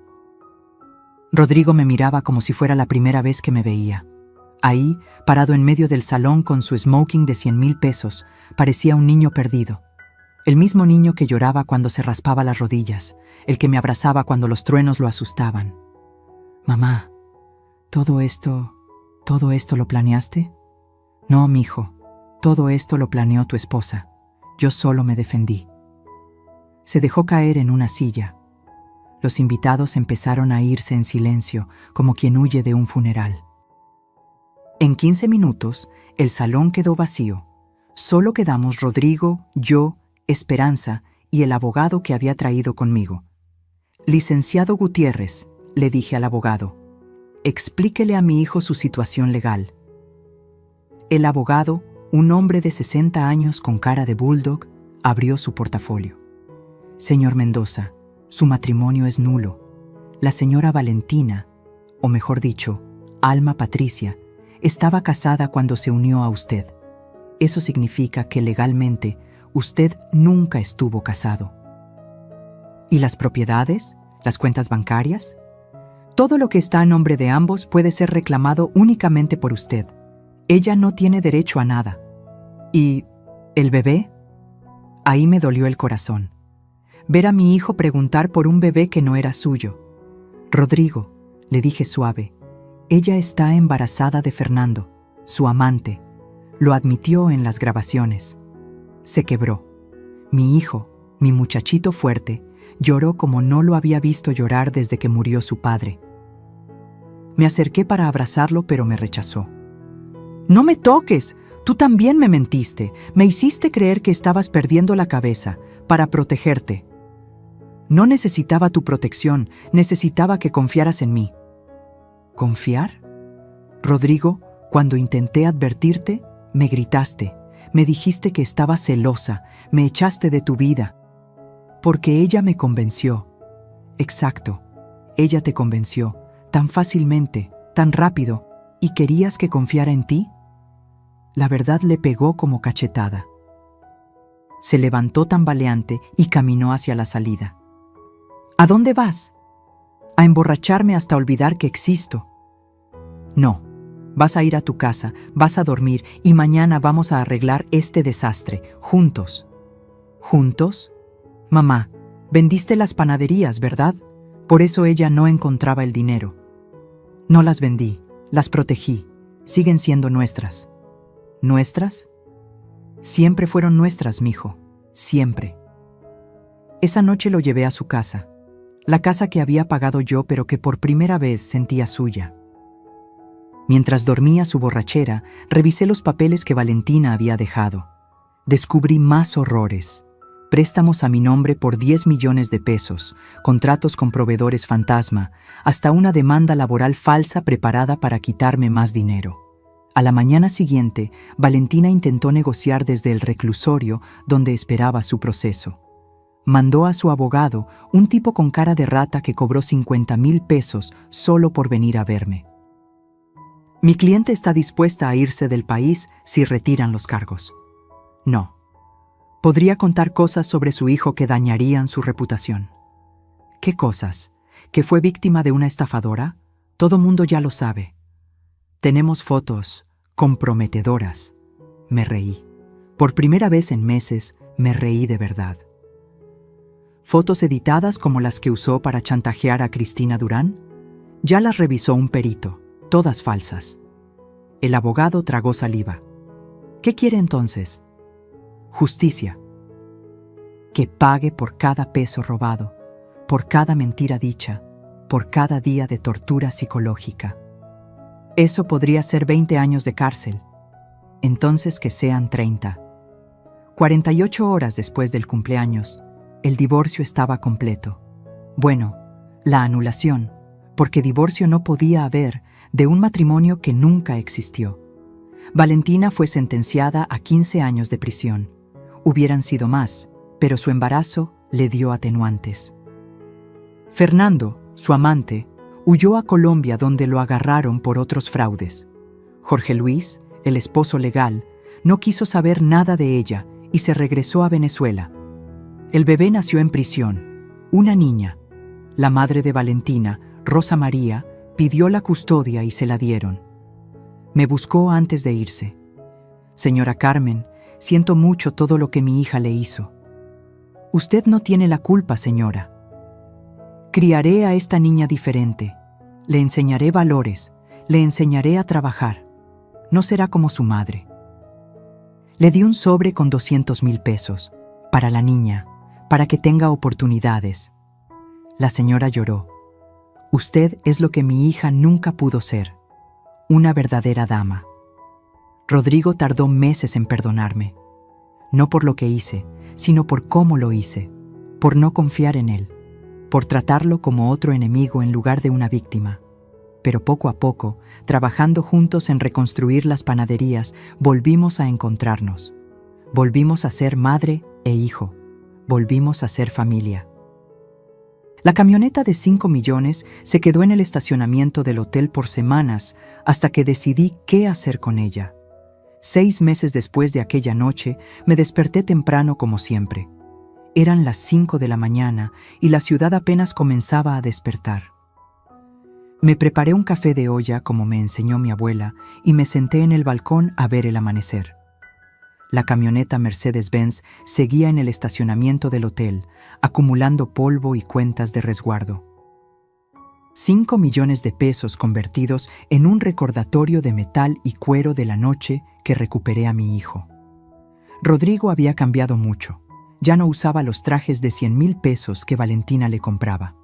Rodrigo me miraba como si fuera la primera vez que me veía. Ahí, parado en medio del salón con su smoking de 100,000 pesos, parecía un niño perdido. El mismo niño que lloraba cuando se raspaba las rodillas, el que me abrazaba cuando los truenos lo asustaban. «Mamá, ¿todo esto lo planeaste?» «No, mijo, todo esto lo planeó tu esposa. Yo solo me defendí». Se dejó caer en una silla. Los invitados empezaron a irse en silencio, como quien huye de un funeral. En 15 minutos, el salón quedó vacío. Solo quedamos Rodrigo, yo, Esperanza y el abogado que había traído conmigo. «Licenciado Gutiérrez», le dije al abogado, «explíquele a mi hijo su situación legal». El abogado, un hombre de 60 años con cara de bulldog, abrió su portafolio. «Señor Mendoza, su matrimonio es nulo. La señora Valentina, o mejor dicho, Alma Patricia, estaba casada cuando se unió a usted. Eso significa que legalmente usted nunca estuvo casado». «¿Y las propiedades? ¿Las cuentas bancarias?» «Todo lo que está a nombre de ambos puede ser reclamado únicamente por usted. Ella no tiene derecho a nada». «¿Y el bebé?» Ahí me dolió el corazón. Ver a mi hijo preguntar por un bebé que no era suyo. «Rodrigo», le dije suave, «ella está embarazada de Fernando, su amante. Lo admitió en las grabaciones». Se quebró. Mi hijo, mi muchachito fuerte, lloró como no lo había visto llorar desde que murió su padre. Me acerqué para abrazarlo, pero me rechazó. «No me toques, tú también me mentiste, me hiciste creer que estabas perdiendo la cabeza para protegerte». «No necesitaba tu protección, necesitaba que confiaras en mí». «¿Confiar? Rodrigo, cuando intenté advertirte, me gritaste, me dijiste que estaba celosa, me echaste de tu vida». «Porque ella me convenció». «Exacto, ella te convenció, tan fácilmente, tan rápido, ¿y querías que confiara en ti?». La verdad le pegó como cachetada. Se levantó tambaleante y caminó hacia la salida. «¿A dónde vas?». «A emborracharme hasta olvidar que existo». «No, vas a ir a tu casa, vas a dormir y mañana vamos a arreglar este desastre, juntos». «¿Juntos? Mamá, vendiste las panaderías, ¿verdad? Por eso ella no encontraba el dinero». «No las vendí, las protegí, siguen siendo nuestras». «¿Nuestras?». «Siempre fueron nuestras, mijo, siempre». Esa noche lo llevé a su casa. La casa que había pagado yo, pero que por primera vez sentía suya. Mientras dormía su borrachera, revisé los papeles que Valentina había dejado. Descubrí más horrores. Préstamos a mi nombre por 10 millones de pesos, contratos con proveedores fantasma, hasta una demanda laboral falsa preparada para quitarme más dinero. A la mañana siguiente, Valentina intentó negociar desde el reclusorio donde esperaba su proceso. Mandó a su abogado, un tipo con cara de rata que cobró 50,000 pesos solo por venir a verme. «Mi cliente está dispuesta a irse del país si retiran los cargos». «No. Podría contar cosas sobre su hijo que dañarían su reputación». «¿Qué cosas? ¿Que fue víctima de una estafadora? Todo mundo ya lo sabe». «Tenemos fotos comprometedoras». Me reí. Por primera vez en meses, me reí de verdad. ¿Fotos editadas como las que usó para chantajear a Cristina Durán? Ya las revisó un perito, todas falsas. El abogado tragó saliva. ¿Qué quiere entonces? Justicia. Que pague por cada peso robado, por cada mentira dicha, por cada día de tortura psicológica. Eso podría ser 20 años de cárcel. Entonces que sean 30. 48 horas después del cumpleaños, el divorcio estaba completo. Bueno, la anulación, porque divorcio no podía haber de un matrimonio que nunca existió. Valentina fue sentenciada a 15 años de prisión. Hubieran sido más, pero su embarazo le dio atenuantes. Fernando, su amante, huyó a Colombia donde lo agarraron por otros fraudes. Jorge Luis, el esposo legal, no quiso saber nada de ella y se regresó a Venezuela. El bebé nació en prisión, una niña. La madre de Valentina, Rosa María, pidió la custodia y se la dieron. Me buscó antes de irse. Señora Carmen, siento mucho todo lo que mi hija le hizo. Usted no tiene la culpa, señora. Criaré a esta niña diferente. Le enseñaré valores, le enseñaré a trabajar. No será como su madre. Le di un sobre con 200,000 pesos, para la niña, para que tenga oportunidades. La señora lloró. Usted es lo que mi hija nunca pudo ser, una verdadera dama. Rodrigo tardó meses en perdonarme, no por lo que hice, sino por cómo lo hice, por no confiar en él, por tratarlo como otro enemigo en lugar de una víctima. Pero poco a poco, trabajando juntos en reconstruir las panaderías, volvimos a encontrarnos. Volvimos a ser madre e hijo. Volvimos a ser familia. La camioneta de 5 millones se quedó en el estacionamiento del hotel por semanas hasta que decidí qué hacer con ella. 6 meses después de aquella noche, me desperté temprano como siempre. Eran las 5 de la mañana y la ciudad apenas comenzaba a despertar. Me preparé un café de olla como me enseñó mi abuela y me senté en el balcón a ver el amanecer. La camioneta Mercedes-Benz seguía en el estacionamiento del hotel, acumulando polvo y cuentas de resguardo. 5 millones de pesos convertidos en un recordatorio de metal y cuero de la noche que recuperé a mi hijo. Rodrigo había cambiado mucho. Ya no usaba los trajes de 100,000 pesos que Valentina le compraba.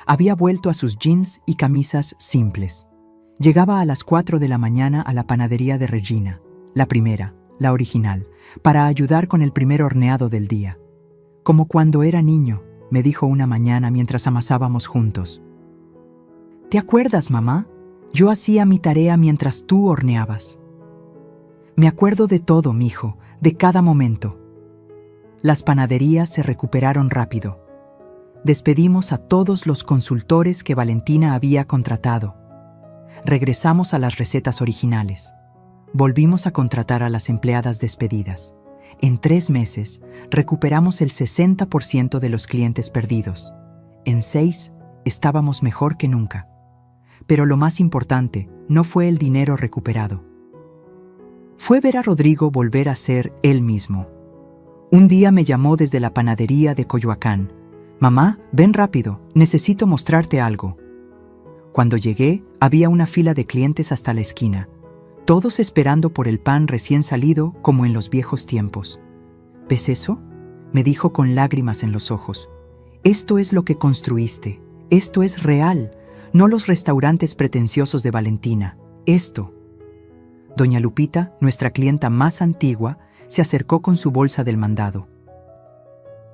Había vuelto a sus jeans y camisas simples. Llegaba a las 4 de la mañana a la panadería de Regina, la primera, la original, para ayudar con el primer horneado del día. Como cuando era niño, me dijo una mañana mientras amasábamos juntos. ¿Te acuerdas, mamá? Yo hacía mi tarea mientras tú horneabas. Me acuerdo de todo, mijo, de cada momento. Las panaderías se recuperaron rápido. Despedimos a todos los consultores que Valentina había contratado. Regresamos a las recetas originales. Volvimos a contratar a las empleadas despedidas. En 3 meses, recuperamos el 60% de los clientes perdidos. En 6, estábamos mejor que nunca. Pero lo más importante no fue el dinero recuperado. Fue ver a Rodrigo volver a ser él mismo. Un día me llamó desde la panadería de Coyoacán. «Mamá, ven rápido, necesito mostrarte algo». Cuando llegué, había una fila de clientes hasta la esquina, todos esperando por el pan recién salido como en los viejos tiempos. «¿Ves eso?», me dijo con lágrimas en los ojos. «Esto es lo que construiste, esto es real, no los restaurantes pretenciosos de Valentina, esto». Doña Lupita, nuestra clienta más antigua, se acercó con su bolsa del mandado.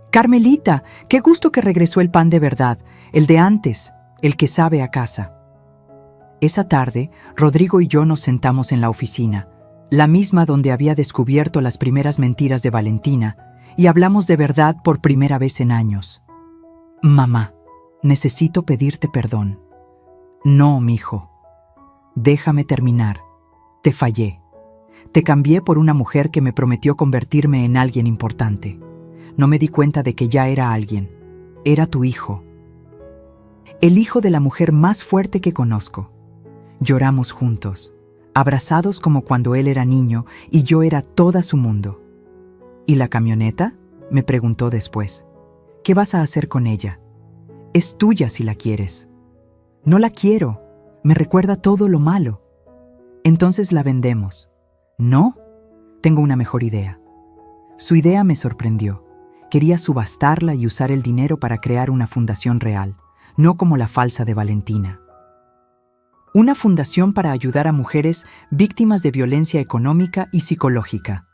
«Carmelita, qué gusto que regresó el pan de verdad, el de antes, el que sabe a casa». Esa tarde, Rodrigo y yo nos sentamos en la oficina, la misma donde había descubierto las primeras mentiras de Valentina, y hablamos de verdad por primera vez en años. «Mamá, necesito pedirte perdón». «No, mijo. Déjame terminar. Te fallé. Te cambié por una mujer que me prometió convertirme en alguien importante. No me di cuenta de que ya era alguien. Era tu hijo. El hijo de la mujer más fuerte que conozco. Lloramos juntos, abrazados como cuando él era niño y yo era toda su mundo». «¿Y la camioneta?», me preguntó después. ¿Qué vas a hacer con ella? Es tuya si la quieres. No la quiero. Me recuerda todo lo malo. Entonces la vendemos. ¿No? Tengo una mejor idea. Su idea me sorprendió. Quería subastarla y usar el dinero para crear una fundación real, no como la falsa de Valentina. Una fundación para ayudar a mujeres víctimas de violencia económica y psicológica.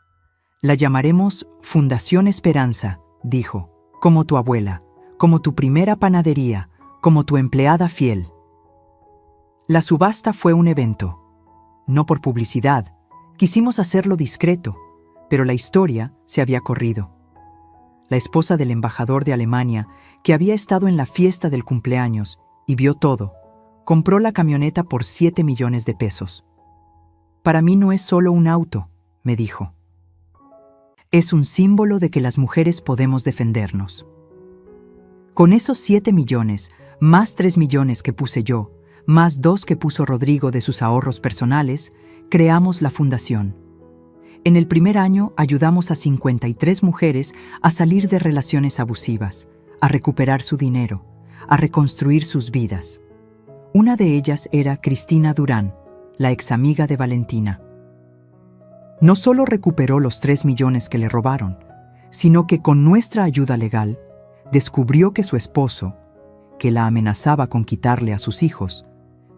La llamaremos Fundación Esperanza, dijo, como tu abuela, como tu primera panadería, como tu empleada fiel. La subasta fue un evento. No por publicidad, quisimos hacerlo discreto, pero la historia se había corrido. La esposa del embajador de Alemania, que había estado en la fiesta del cumpleaños y vio todo, compró la camioneta por 7 millones de pesos. Para mí no es solo un auto, me dijo. Es un símbolo de que las mujeres podemos defendernos. Con esos 7 millones, más 3 millones que puse yo, más 2 que puso Rodrigo de sus ahorros personales, creamos la fundación. En el primer año ayudamos a 53 mujeres a salir de relaciones abusivas, a recuperar su dinero, a reconstruir sus vidas. Una de ellas era Cristina Durán, la examiga de Valentina. No solo recuperó los 3 millones que le robaron, sino que con nuestra ayuda legal, descubrió que su esposo, que la amenazaba con quitarle a sus hijos,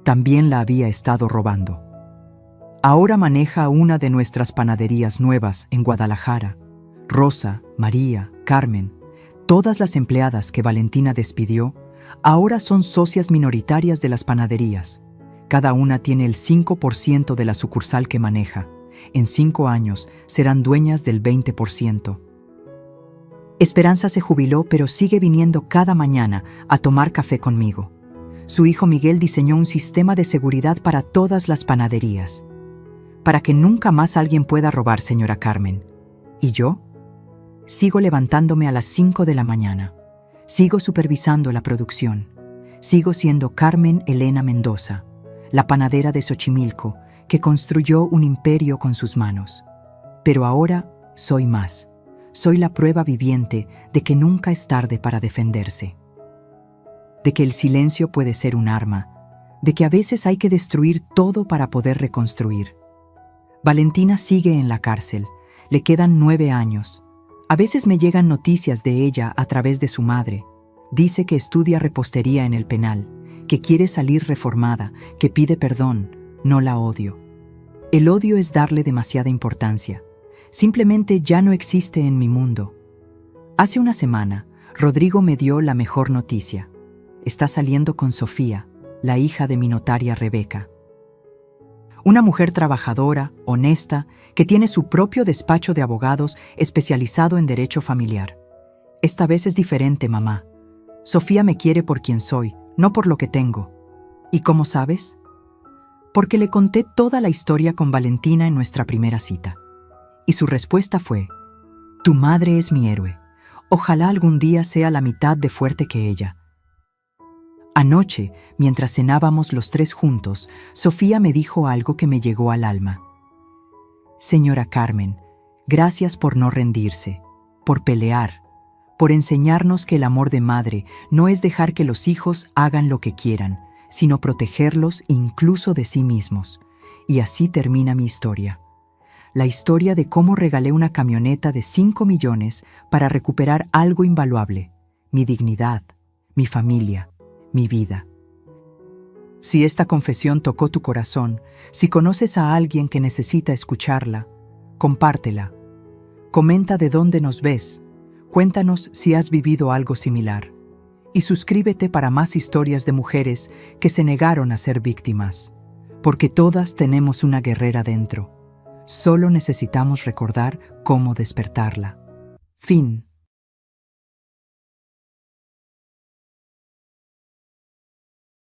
también la había estado robando. Ahora maneja una de nuestras panaderías nuevas en Guadalajara. Rosa, María, Carmen, todas las empleadas que Valentina despidió, ahora son socias minoritarias de las panaderías. Cada una tiene el 5% de la sucursal que maneja. En 5 años serán dueñas del 20%. Esperanza se jubiló, pero sigue viniendo cada mañana a tomar café conmigo. Su hijo Miguel diseñó un sistema de seguridad para todas las panaderías, para que nunca más alguien pueda robar, señora Carmen. ¿Y yo? Sigo levantándome a las 5 de la mañana. Sigo supervisando la producción. Sigo siendo Carmen Elena Mendoza, la panadera de Xochimilco, que construyó un imperio con sus manos. Pero ahora soy más. Soy la prueba viviente de que nunca es tarde para defenderse. De que el silencio puede ser un arma. De que a veces hay que destruir todo para poder reconstruir. Valentina sigue en la cárcel. Le quedan 9 años. A veces me llegan noticias de ella a través de su madre. Dice que estudia repostería en el penal, que quiere salir reformada, que pide perdón. No la odio. El odio es darle demasiada importancia. Simplemente ya no existe en mi mundo. Hace una semana, Rodrigo me dio la mejor noticia. Está saliendo con Sofía, la hija de mi notaria Rebeca. Una mujer trabajadora, honesta, que tiene su propio despacho de abogados especializado en derecho familiar. Esta vez es diferente, mamá. Sofía me quiere por quien soy, no por lo que tengo. ¿Y cómo sabes? Porque le conté toda la historia con Valentina en nuestra primera cita. Y su respuesta fue: tu madre es mi héroe. Ojalá algún día sea la mitad de fuerte que ella. Anoche, mientras cenábamos los 3 juntos, Sofía me dijo algo que me llegó al alma. Señora Carmen, gracias por no rendirse, por pelear, por enseñarnos que el amor de madre no es dejar que los hijos hagan lo que quieran, sino protegerlos incluso de sí mismos. Y así termina mi historia. La historia de cómo regalé una camioneta de 5 millones para recuperar algo invaluable, mi dignidad, mi familia, mi vida. Si esta confesión tocó tu corazón, si conoces a alguien que necesita escucharla, compártela. Comenta de dónde nos ves. Cuéntanos si has vivido algo similar. Y suscríbete para más historias de mujeres que se negaron a ser víctimas. Porque todas tenemos una guerrera dentro. Solo necesitamos recordar cómo despertarla. Fin.